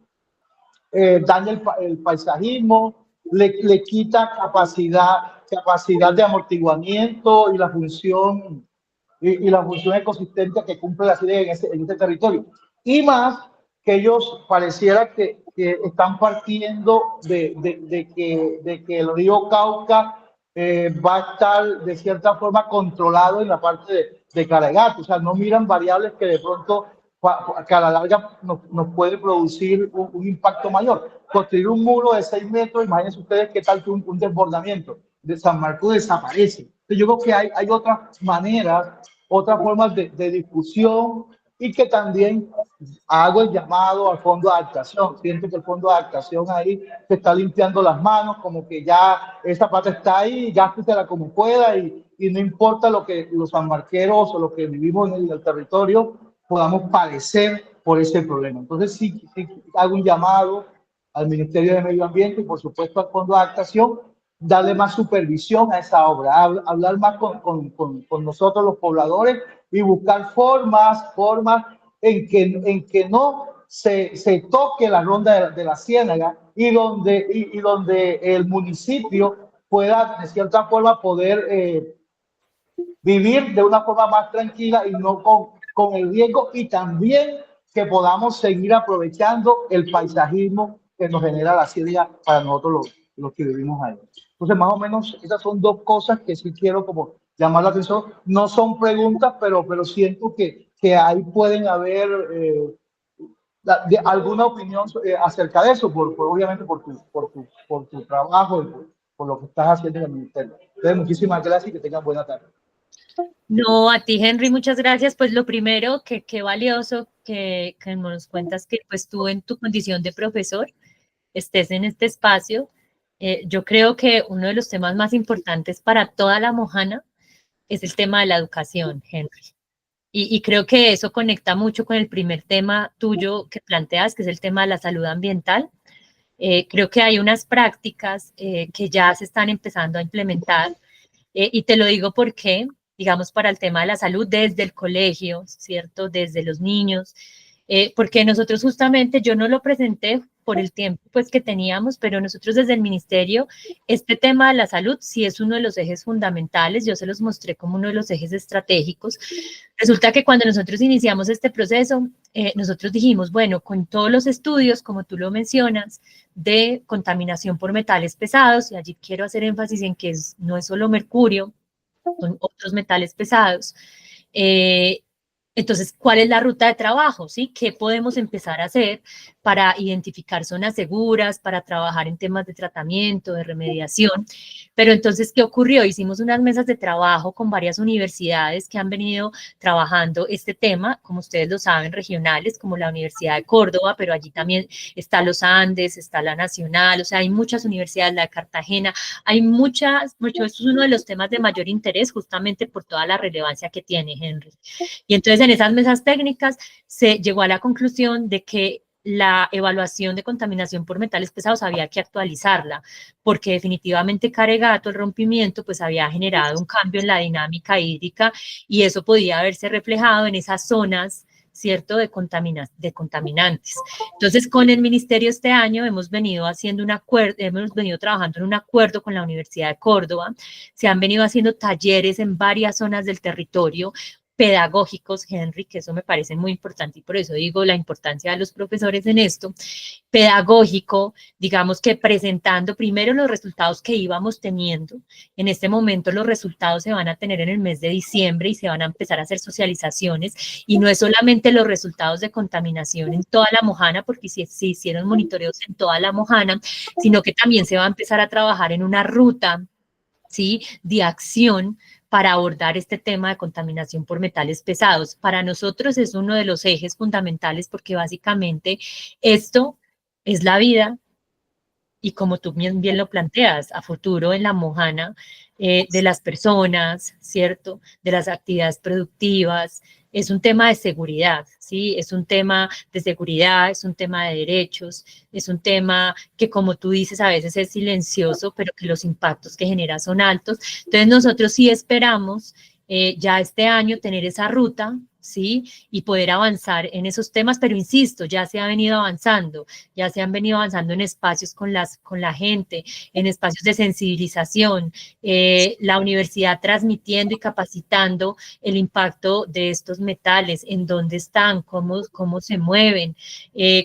daña el paisajismo, le quita capacidad de amortiguamiento y la función ecosistémica que cumple la ciénaga en ese territorio. Y más que ellos pareciera que están partiendo de que el río Cauca va a estar de cierta forma controlado en la parte de Caraguatá. O sea, no miran variables que de pronto que a la larga nos puede producir un impacto mayor. Construir un muro de 6 metros, imagínense ustedes qué tal que un desbordamiento de San Marcos desaparece. Entonces yo creo que hay otras maneras, otras formas de discusión, y que también hago el llamado al fondo de adaptación. Siento que el fondo de adaptación ahí se está limpiando las manos, como que ya esa plata está ahí, gástesela como pueda, y no importa lo que los sanmarqueros o los que vivimos en el territorio podamos padecer por ese problema. Entonces sí hago un llamado al Ministerio de Medio Ambiente y por supuesto al Fondo de Adaptación, darle más supervisión a esa obra, hablar más con nosotros los pobladores y buscar formas en que no se toque la ronda de la ciénaga, y donde el municipio pueda de cierta forma poder vivir de una forma más tranquila y no con el riesgo, y también que podamos seguir aprovechando el paisajismo que nos genera la ciénaga para nosotros los que vivimos ahí. Entonces, más o menos, esas son dos cosas que sí quiero como llamar la atención. No son preguntas, pero siento que ahí pueden haber alguna opinión acerca de eso, obviamente por tu trabajo y por lo que estás haciendo en el ministerio. Entonces, muchísimas gracias y que tengan buena tarde. No, a ti, Henry, muchas gracias. Pues lo primero, qué valioso que nos cuentas que pues tú en tu condición de profesor estés en este espacio. Yo creo que uno de los temas más importantes para toda la Mojana es el tema de la educación, Henry. Y creo que eso conecta mucho con el primer tema tuyo que planteas, que es el tema de la salud ambiental. Creo que hay unas prácticas que ya se están empezando a implementar, y te lo digo porque, digamos, para el tema de la salud desde el colegio, ¿cierto? Desde los niños, porque nosotros justamente, yo no lo presenté por el tiempo pues que teníamos, pero nosotros desde el ministerio, este tema de la salud sí es uno de los ejes fundamentales, yo se los mostré como uno de los ejes estratégicos. Resulta que cuando nosotros iniciamos este proceso, nosotros dijimos, bueno, con todos los estudios, como tú lo mencionas, de contaminación por metales pesados, y allí quiero hacer énfasis en que no es solo mercurio, son otros metales pesados. Entonces, ¿cuál es la ruta de trabajo? ¿Sí? ¿Qué podemos empezar a hacer para identificar zonas seguras, para trabajar en temas de tratamiento, de remediación? Pero entonces, ¿qué ocurrió? Hicimos unas mesas de trabajo con varias universidades que han venido trabajando este tema, como ustedes lo saben, regionales, como la Universidad de Córdoba, pero allí también está los Andes, está la Nacional, o sea, hay muchas universidades, la de Cartagena, hay esto es uno de los temas de mayor interés justamente por toda la relevancia que tiene, Henry. Y entonces en esas mesas técnicas se llegó a la conclusión de que la evaluación de contaminación por metales pesados había que actualizarla, porque definitivamente Caregato, el rompimiento, pues había generado un cambio en la dinámica hídrica, y eso podía haberse reflejado en esas zonas, ¿cierto?, de contaminantes. Entonces, con el ministerio este año hemos venido trabajando en un acuerdo con la Universidad de Córdoba, se han venido haciendo talleres en varias zonas del territorio, pedagógicos, Henry, que eso me parece muy importante, y por eso digo la importancia de los profesores en esto, pedagógico, digamos que presentando primero los resultados que íbamos teniendo. En este momento los resultados se van a tener en el mes de diciembre y se van a empezar a hacer socializaciones, y no es solamente los resultados de contaminación en toda la Mojana, porque se hicieron monitoreos en toda la Mojana, sino que también se va a empezar a trabajar en una ruta, ¿sí?, de acción para abordar este tema de contaminación por metales pesados. Para nosotros es uno de los ejes fundamentales, porque básicamente esto es la vida y como tú bien lo planteas, a futuro en la Mojana, de las personas, ¿cierto? De las actividades productivas. Es un tema de seguridad, ¿sí? Es un tema de seguridad, es un tema de derechos, es un tema que, como tú dices, a veces es silencioso, pero que los impactos que genera son altos. Entonces, nosotros sí esperamos ya este año tener esa ruta, ¿sí? Y poder avanzar en esos temas, pero insisto, ya se ha venido avanzando, ya se han venido avanzando en espacios con la gente, en espacios de sensibilización, la universidad transmitiendo y capacitando el impacto de estos metales, en dónde están, cómo se mueven,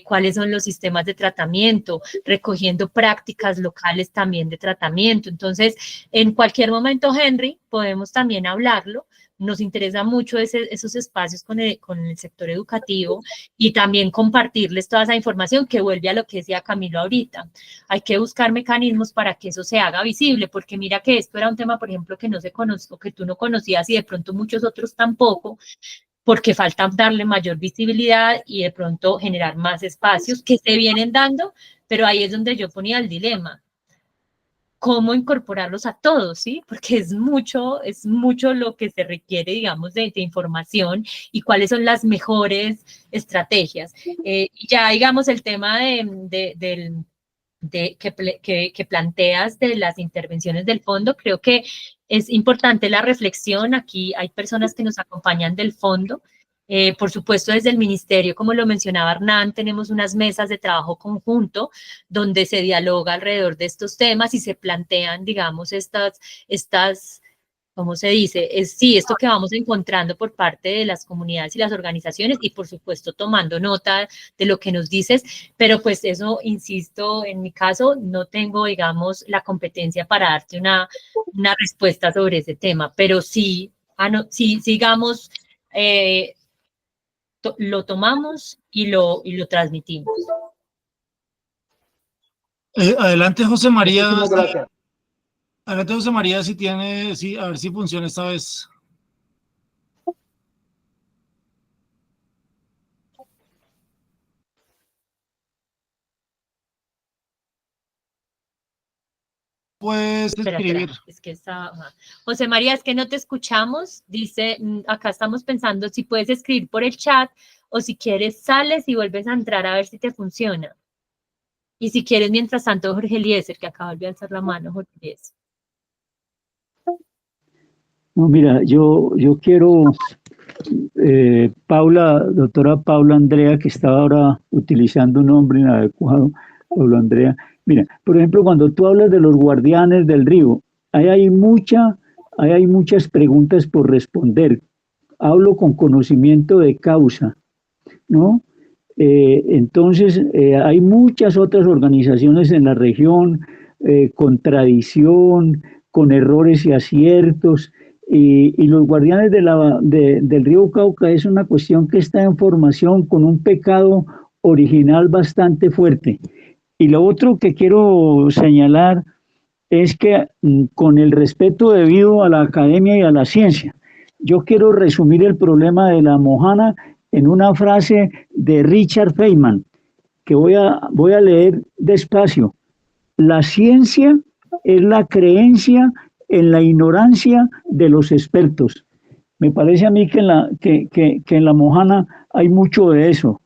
cuáles son los sistemas de tratamiento, recogiendo prácticas locales también de tratamiento. Entonces, en cualquier momento, Henry, podemos también hablarlo. Nos interesa mucho esos espacios con el sector educativo y también compartirles toda esa información que vuelve a lo que decía Camilo ahorita. Hay que buscar mecanismos para que eso se haga visible, porque mira que esto era un tema, por ejemplo, que no se conoció, que tú no conocías y de pronto muchos otros tampoco, porque falta darle mayor visibilidad y de pronto generar más espacios que se vienen dando, pero ahí es donde yo ponía el dilema. Cómo incorporarlos a todos, ¿sí? Porque es mucho lo que se requiere, digamos, de información y cuáles son las mejores estrategias. Y ya, digamos, el tema que planteas de las intervenciones del fondo, creo que es importante la reflexión. Aquí hay personas que nos acompañan del fondo. Por supuesto, desde el ministerio, como lo mencionaba Hernán, tenemos unas mesas de trabajo conjunto donde se dialoga alrededor de estos temas y se plantean, digamos, ¿cómo se dice? Esto que vamos encontrando por parte de las comunidades y las organizaciones y, por supuesto, tomando nota de lo que nos dices, pero pues eso, insisto, en mi caso, no tengo, digamos, la competencia para darte una respuesta sobre ese tema, pero sí, digamos, lo tomamos y lo transmitimos. Adelante, José María. Muchísimas gracias. Adelante, José María, a ver si funciona esta vez. Puedes escribir. Es que José María, es que no te escuchamos. Dice, acá estamos pensando si puedes escribir por el chat o si quieres sales y vuelves a entrar a ver si te funciona. Y si quieres, mientras tanto, Jorge Eliezer, que acaba de alzar la mano, Jorge Eliezer. No, mira, yo quiero, doctora Paula Andrea, que estaba ahora utilizando un nombre inadecuado, Paula Andrea. Mira, por ejemplo, cuando tú hablas de los guardianes del río, ahí hay muchas preguntas por responder. Hablo con conocimiento de causa, ¿no? Entonces, hay muchas otras organizaciones en la región, con tradición, con errores y aciertos, y los guardianes del río Cauca es una cuestión que está en formación con un pecado original bastante fuerte. Y lo otro que quiero señalar es que con el respeto debido a la academia y a la ciencia, yo quiero resumir el problema de la Mojana en una frase de Richard Feynman, que voy a leer despacio. La ciencia es la creencia en la ignorancia de los expertos. Me parece a mí que en la Mojana hay mucho de eso.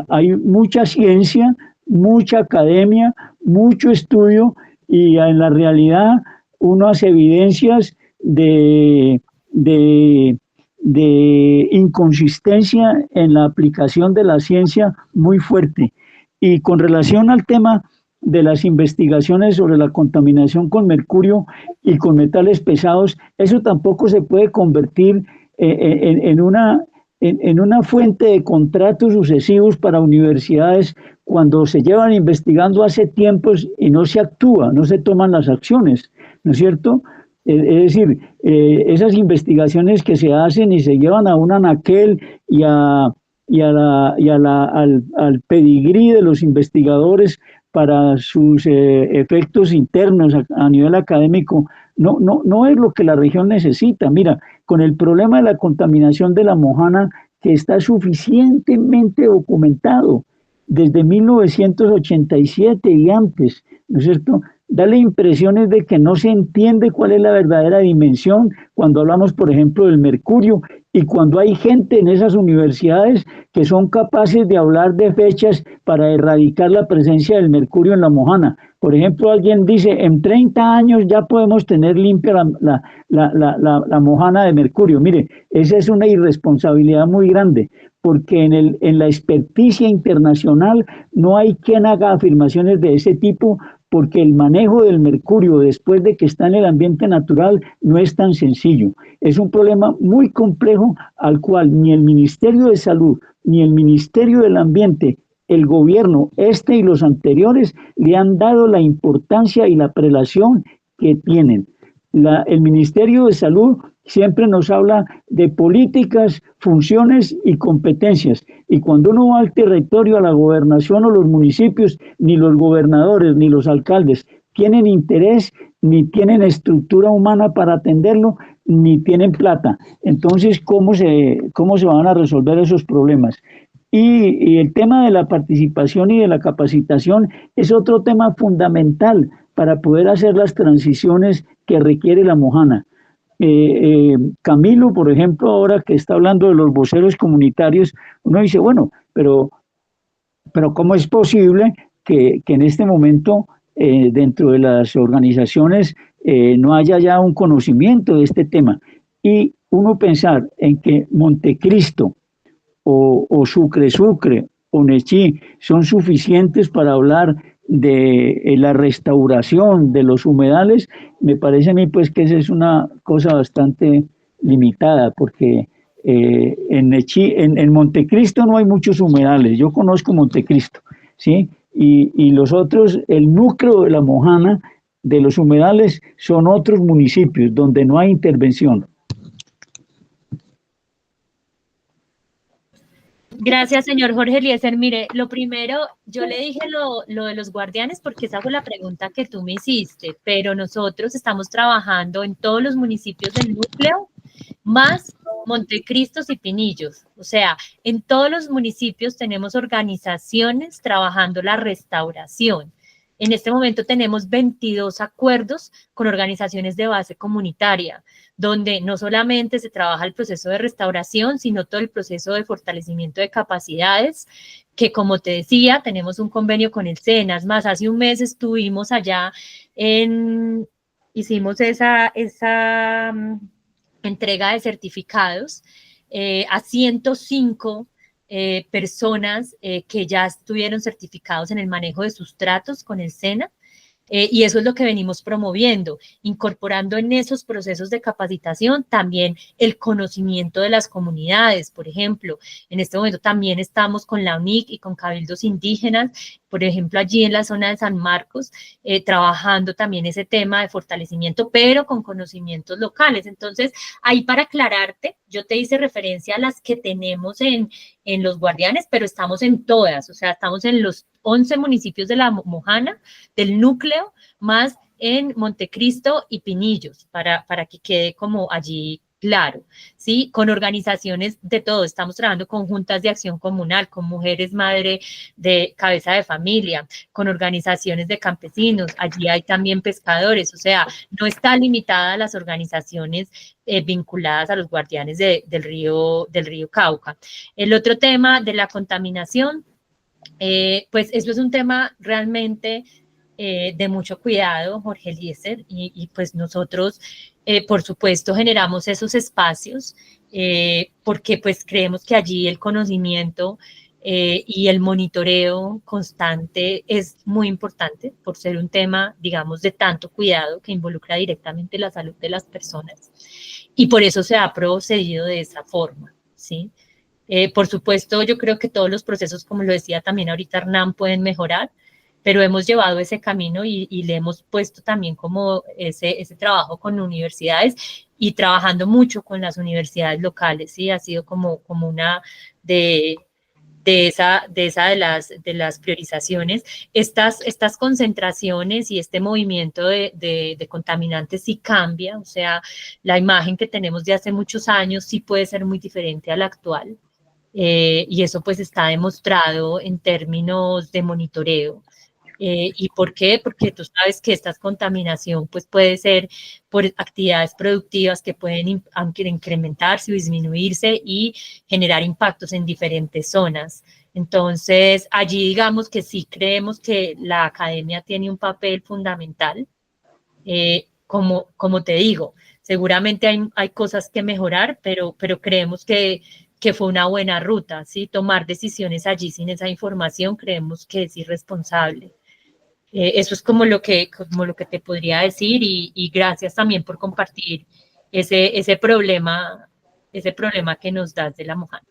Hay mucha ciencia, mucha academia, mucho estudio, y en la realidad unas evidencias de inconsistencia en la aplicación de la ciencia muy fuerte. Y con relación al tema de las investigaciones sobre la contaminación con mercurio y con metales pesados, eso tampoco se puede convertir en una fuente de contratos sucesivos para universidades cuando se llevan investigando hace tiempos y no se actúa, no se toman las acciones, ¿no es cierto? Es decir, esas investigaciones que se hacen y se llevan a un anaquel y al pedigrí de los investigadores para sus efectos internos a nivel académico, no es lo que la región necesita. Mira, con el problema de la contaminación de la Mojana, que está suficientemente documentado desde 1987 y antes, ¿no es cierto? Da la impresión de que no se entiende cuál es la verdadera dimensión cuando hablamos, por ejemplo, del mercurio, y cuando hay gente en esas universidades que son capaces de hablar de fechas para erradicar la presencia del mercurio en la Mojana. Por ejemplo, alguien dice, en 30 años ya podemos tener limpia la Mojana de mercurio. Mire, esa es una irresponsabilidad muy grande, porque en la experticia internacional no hay quien haga afirmaciones de ese tipo, porque el manejo del mercurio después de que está en el ambiente natural no es tan sencillo. Es un problema muy complejo al cual ni el Ministerio de Salud ni el Ministerio del Ambiente, el gobierno, este y los anteriores, le han dado la importancia y la prelación que tienen. El Ministerio de Salud siempre nos habla de políticas, funciones y competencias. Y cuando uno va al territorio, a la gobernación o los municipios, ni los gobernadores ni los alcaldes tienen interés, ni tienen estructura humana para atenderlo, ni tienen plata. Entonces, ¿cómo se van a resolver esos problemas? Y el tema de la participación y de la capacitación es otro tema fundamental para poder hacer las transiciones que requiere la Mojana. Camilo, por ejemplo, ahora que está hablando de los voceros comunitarios, uno dice, bueno, pero ¿cómo es posible que en este momento dentro de las organizaciones no haya ya un conocimiento de este tema? Y uno pensar en que Montecristo o Sucre o Nechí son suficientes para hablar de la restauración de los humedales, me parece a mí pues que esa es una cosa bastante limitada, porque en Montecristo no hay muchos humedales. Yo conozco Montecristo, ¿sí? Y los otros, el núcleo de la Mojana, de los humedales, son otros municipios donde no hay intervención. Gracias, señor Jorge Eliezer. Mire, lo primero, yo le dije lo de los guardianes porque esa fue la pregunta que tú me hiciste, pero nosotros estamos trabajando en todos los municipios del núcleo, más Montecristo y Pinillos. O sea, en todos los municipios tenemos organizaciones trabajando la restauración. En este momento tenemos 22 acuerdos con organizaciones de base comunitaria, donde no solamente se trabaja el proceso de restauración, sino todo el proceso de fortalecimiento de capacidades, que como te decía, tenemos un convenio con el SENAS. Más, hace un mes estuvimos allá, hicimos esa entrega de certificados a 105 personas que ya estuvieron certificados en el manejo de sustratos con el SENA. Y eso es lo que venimos promoviendo, incorporando en esos procesos de capacitación también el conocimiento de las comunidades. Por ejemplo, en este momento también estamos con la UNIC y con cabildos indígenas, por ejemplo, allí en la zona de San Marcos, trabajando también ese tema de fortalecimiento, pero con conocimientos locales. Entonces, ahí para aclararte, yo te hice referencia a las que tenemos en los guardianes, pero estamos en todas, o sea, estamos en los 11 municipios de la Mojana, del núcleo, más en Montecristo y Pinillos, para que quede como allí claro, ¿sí? Con organizaciones de todo, estamos trabajando con juntas de acción comunal, con mujeres madre de cabeza de familia, con organizaciones de campesinos, allí hay también pescadores, o sea, no está limitada a las organizaciones vinculadas a los guardianes del río Cauca. El otro tema de la contaminación, pues eso es un tema realmente de mucho cuidado, Jorge Eliezer, y pues nosotros, por supuesto, generamos esos espacios porque pues creemos que allí el conocimiento y el monitoreo constante es muy importante por ser un tema, digamos, de tanto cuidado que involucra directamente la salud de las personas, y por eso se ha procedido de esa forma, ¿sí? Por supuesto, yo creo que todos los procesos, como lo decía también ahorita Hernán, pueden mejorar, pero hemos llevado ese camino y le hemos puesto también como ese trabajo con universidades y trabajando mucho con las universidades locales, ¿sí? Ha sido como una de las priorizaciones. Estas concentraciones y este movimiento de contaminantes sí cambia, o sea, la imagen que tenemos de hace muchos años sí puede ser muy diferente a la actual. Y eso pues está demostrado en términos de monitoreo. ¿Y por qué? Porque tú sabes que esta contaminación pues, puede ser por actividades productivas que pueden incrementarse o disminuirse y generar impactos en diferentes zonas. Entonces, allí digamos que sí creemos que la academia tiene un papel fundamental. Como te digo, seguramente hay cosas que mejorar, pero creemos que fue una buena ruta, ¿sí? Tomar decisiones allí sin esa información creemos que es irresponsable. Eso es como lo que te podría decir y gracias también por compartir ese problema que nos das de la Mojana.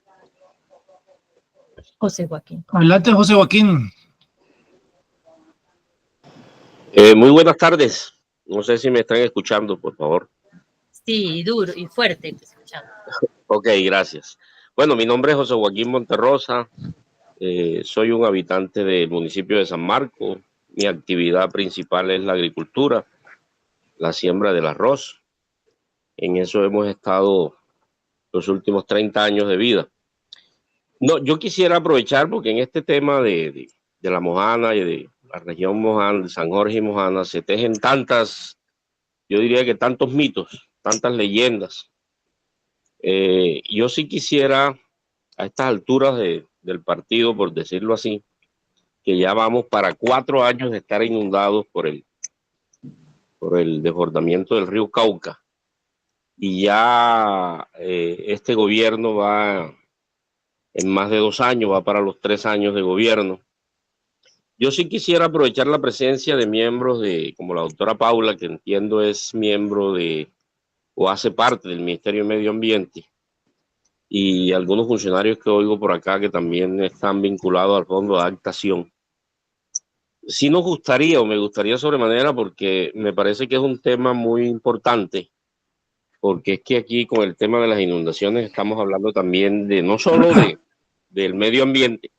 José Joaquín. Adelante, José Joaquín. Muy buenas tardes. No sé si me están escuchando, por favor. Sí, duro y fuerte, te escuchamos. Ok, gracias. Bueno, mi nombre es José Joaquín Monterrosa. Soy un habitante del municipio de San Marcos. Mi actividad principal es la agricultura, la siembra del arroz. En eso hemos estado los últimos 30 años de vida. No, yo quisiera aprovechar porque en este tema de la Mojana y de la región Mojana, de San Jorge y Mojana, se tejen yo diría que tantos mitos, tantas leyendas. Yo sí quisiera, a estas alturas del partido, por decirlo así, que ya vamos para 4 años de estar inundados por el desbordamiento del río Cauca. Y ya este gobierno va en más de 2 años, va para los 3 años de gobierno. Yo sí quisiera aprovechar la presencia de miembros como la doctora Paula, que entiendo es miembro o hace parte del Ministerio de Medio Ambiente, y algunos funcionarios que oigo por acá que también están vinculados al Fondo de Adaptación. Sí nos gustaría, o me gustaría sobremanera, porque me parece que es un tema muy importante, porque es que aquí con el tema de las inundaciones estamos hablando también no solo del medio ambiente,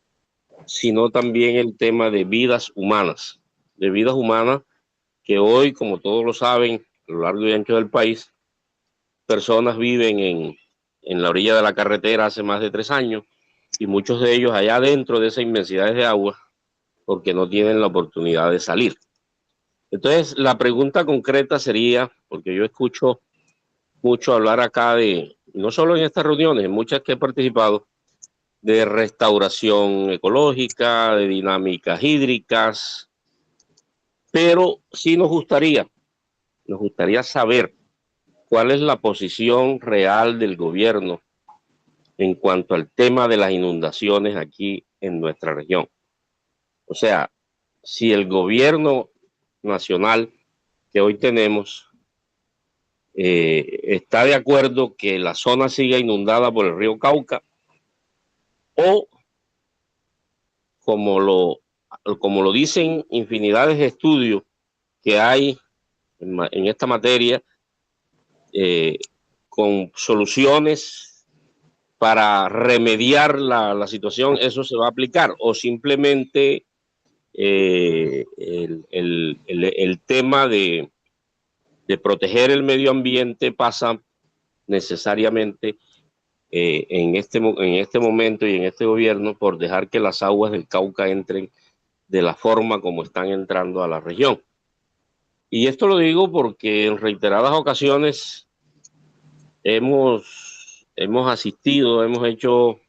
sino también el tema de vidas humanas que hoy, como todos lo saben, a lo largo y ancho del país, personas viven en la orilla de la carretera hace más de 3 años y muchos de ellos allá dentro de esas inmensidades de agua porque no tienen la oportunidad de salir. Entonces, la pregunta concreta sería, porque yo escucho mucho hablar acá no solo en estas reuniones, en muchas que he participado, de restauración ecológica, de dinámicas hídricas, pero sí nos gustaría saber cuál es la posición real del gobierno en cuanto al tema de las inundaciones aquí en nuestra región. O sea, si el gobierno nacional que hoy tenemos está de acuerdo que la zona siga inundada por el río Cauca, o como lo dicen infinidades de estudios que hay en esta materia, con soluciones para remediar la situación, eso se va a aplicar, o simplemente el tema de proteger el medio ambiente pasa necesariamente en este momento y en este gobierno por dejar que las aguas del Cauca entren de la forma como están entrando a la región. Y esto lo digo porque en reiteradas ocasiones hemos asistido, hemos hecho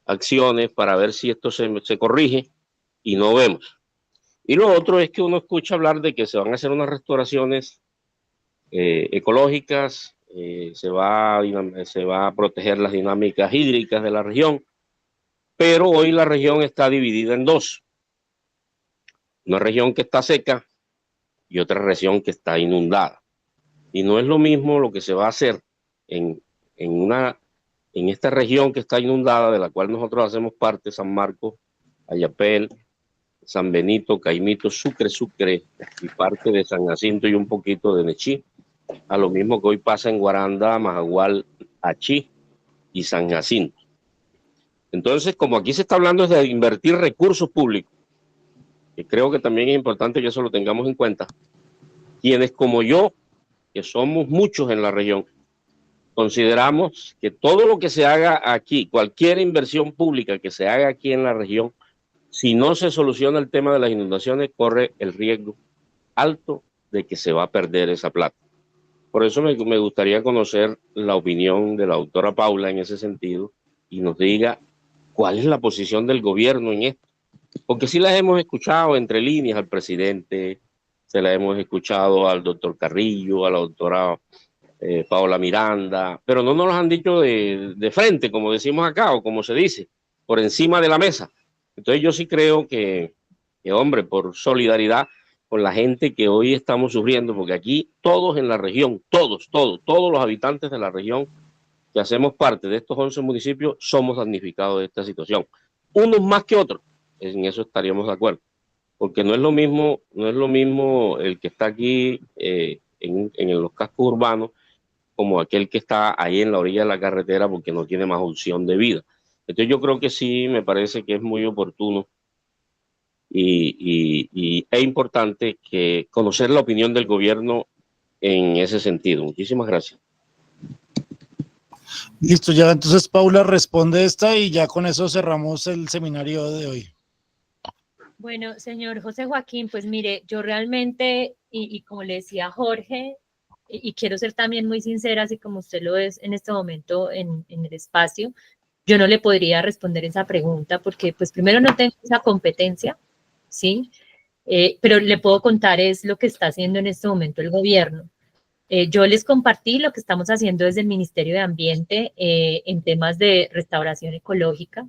acciones para ver si esto se corrige y no vemos. Y lo otro es que uno escucha hablar de que se van a hacer unas restauraciones ecológicas, se va a proteger las dinámicas hídricas de la región, pero hoy la región está dividida en dos. Una región que está seca y otra región que está inundada. Y no es lo mismo lo que se va a hacer en esta región que está inundada, de la cual nosotros hacemos parte, San Marcos, Ayapel, San Benito, Caimito, Sucre y parte de San Jacinto y un poquito de Nechí, a lo mismo que hoy pasa en Guaranda, Majagual, Achí y San Jacinto. Entonces, como aquí se está hablando de invertir recursos públicos, y creo que también es importante que eso lo tengamos en cuenta, quienes como yo, que somos muchos en la región, consideramos que todo lo que se haga aquí, cualquier inversión pública que se haga aquí en la región, Si no se soluciona el tema de las inundaciones, corre el riesgo alto de que se va a perder esa plata. Por eso me gustaría conocer la opinión de la doctora Paula en ese sentido y nos diga cuál es la posición del gobierno en esto. Porque sí las hemos escuchado entre líneas al presidente, se la hemos escuchado al doctor Carrillo, a la doctora Paola Miranda, pero no nos lo han dicho de frente, como decimos acá, o como se dice, por encima de la mesa. Entonces yo sí creo que hombre, por solidaridad con la gente que hoy estamos sufriendo, porque aquí todos en la región, todos los habitantes de la región que hacemos parte de estos 11 municipios somos damnificados de esta situación. Unos más que otros, en eso estaríamos de acuerdo, porque no es lo mismo el que está aquí en los cascos urbanos como aquel que está ahí en la orilla de la carretera porque no tiene más opción de vida. Entonces yo creo que sí, me parece que es muy oportuno y es importante que conocer la opinión del gobierno en ese sentido. Muchísimas gracias. Listo, ya entonces Paula responde esta y ya con eso cerramos el seminario de hoy. Bueno, señor José Joaquín, pues mire, yo realmente, y como le decía Jorge, y quiero ser también muy sincera, así como usted lo es en este momento en el espacio, yo no le podría responder esa pregunta porque pues primero no tengo esa competencia, ¿sí? Pero le puedo contar es lo que está haciendo en este momento el gobierno. Yo les compartí lo que estamos haciendo desde el Ministerio de Ambiente en temas de restauración ecológica.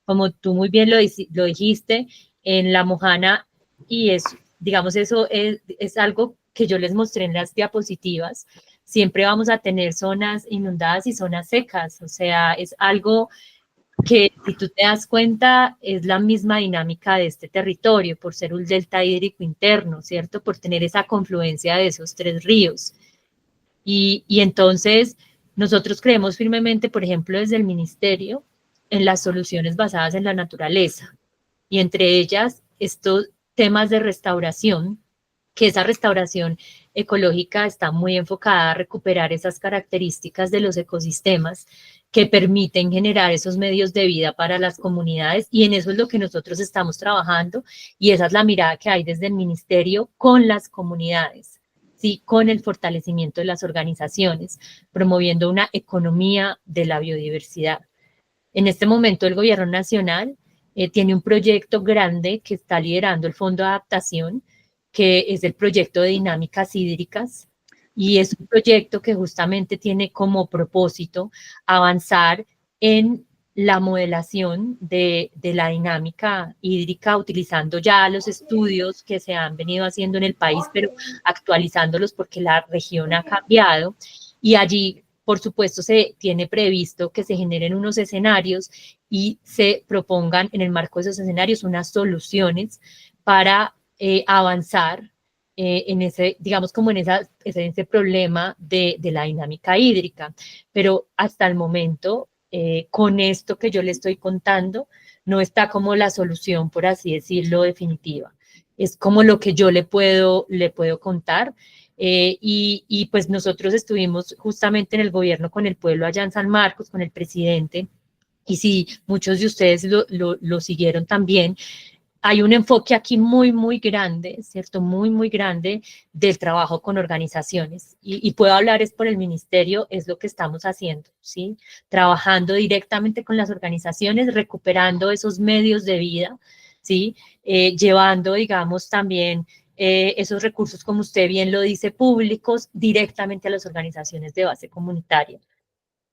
Como tú muy bien lo dijiste, en La Mojana, y es, digamos, eso es algo que yo les mostré en las diapositivas. Siempre vamos a tener zonas inundadas y zonas secas, o sea, es algo que si tú te das cuenta es la misma dinámica de este territorio, por ser un delta hídrico interno, ¿cierto? Por tener esa confluencia de esos tres ríos. Y entonces nosotros creemos firmemente, por ejemplo, desde el ministerio, en las soluciones basadas en la naturaleza. Y entre ellas, estos temas de restauración, que esa restauración ecológica está muy enfocada a recuperar esas características de los ecosistemas que permiten generar esos medios de vida para las comunidades, y en eso es lo que nosotros estamos trabajando, y esa es la mirada que hay desde el ministerio con las comunidades, ¿sí? Con el fortalecimiento de las organizaciones, promoviendo una economía de la biodiversidad. En este momento el gobierno nacional tiene un proyecto grande que está liderando el Fondo de Adaptación, que es el proyecto de dinámicas hídricas, y es un proyecto que justamente tiene como propósito avanzar en la modelación de la dinámica hídrica, utilizando ya los estudios que se han venido haciendo en el país, pero actualizándolos porque la región ha cambiado, y allí, por supuesto, se tiene previsto que se generen unos escenarios y se propongan en el marco de esos escenarios unas soluciones para avanzar en ese, digamos, como en ese problema de la dinámica hídrica. Pero hasta el momento, con esto que yo le estoy contando, no está como la solución, por así decirlo, definitiva. Es como lo que yo le puedo contar. Y pues nosotros estuvimos justamente en el gobierno con el pueblo allá en San Marcos, con el presidente, y si muchos de ustedes lo siguieron también, hay un enfoque aquí muy, muy grande, ¿cierto? Muy, muy grande del trabajo con organizaciones. Y puedo hablar es por el ministerio, es lo que estamos haciendo, ¿sí? Trabajando directamente con las organizaciones, recuperando esos medios de vida, ¿sí? Llevando, digamos, también esos recursos, como usted bien lo dice, públicos, directamente a las organizaciones de base comunitaria.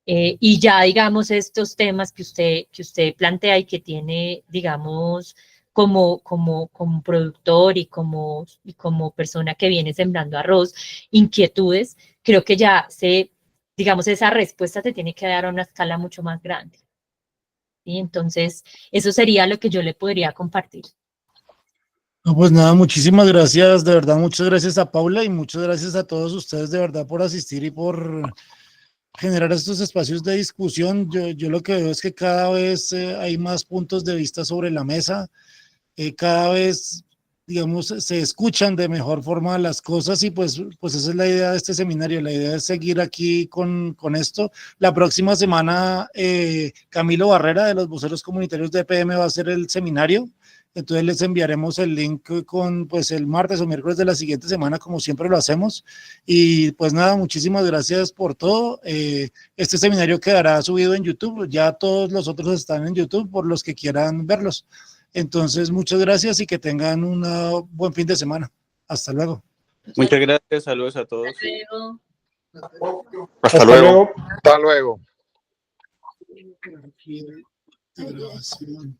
Y ya, digamos, estos temas que usted plantea y que tiene, digamos, como productor y como persona que viene sembrando arroz, inquietudes, creo que ya digamos, esa respuesta se tiene que dar a una escala mucho más grande. ¿Sí? Entonces, eso sería lo que yo le podría compartir. No, pues nada, muchísimas gracias, de verdad, muchas gracias a Paula y muchas gracias a todos ustedes de verdad por asistir y por generar estos espacios de discusión. Yo lo que veo es que cada vez hay más puntos de vista sobre la mesa, cada vez, digamos, se escuchan de mejor forma las cosas y pues esa es la idea de este seminario. La idea es seguir aquí con esto. La próxima semana Camilo Barrera de los voceros comunitarios de EPM va a hacer el seminario. Entonces les enviaremos el link con pues el martes o miércoles de la siguiente semana, como siempre lo hacemos. Y pues nada, muchísimas gracias por todo. Este seminario quedará subido en YouTube, ya todos los otros están en YouTube por los que quieran verlos. Entonces, muchas gracias y que tengan un buen fin de semana. Hasta luego. Muchas gracias, saludos a todos. Hasta luego. Hasta luego. Grabación.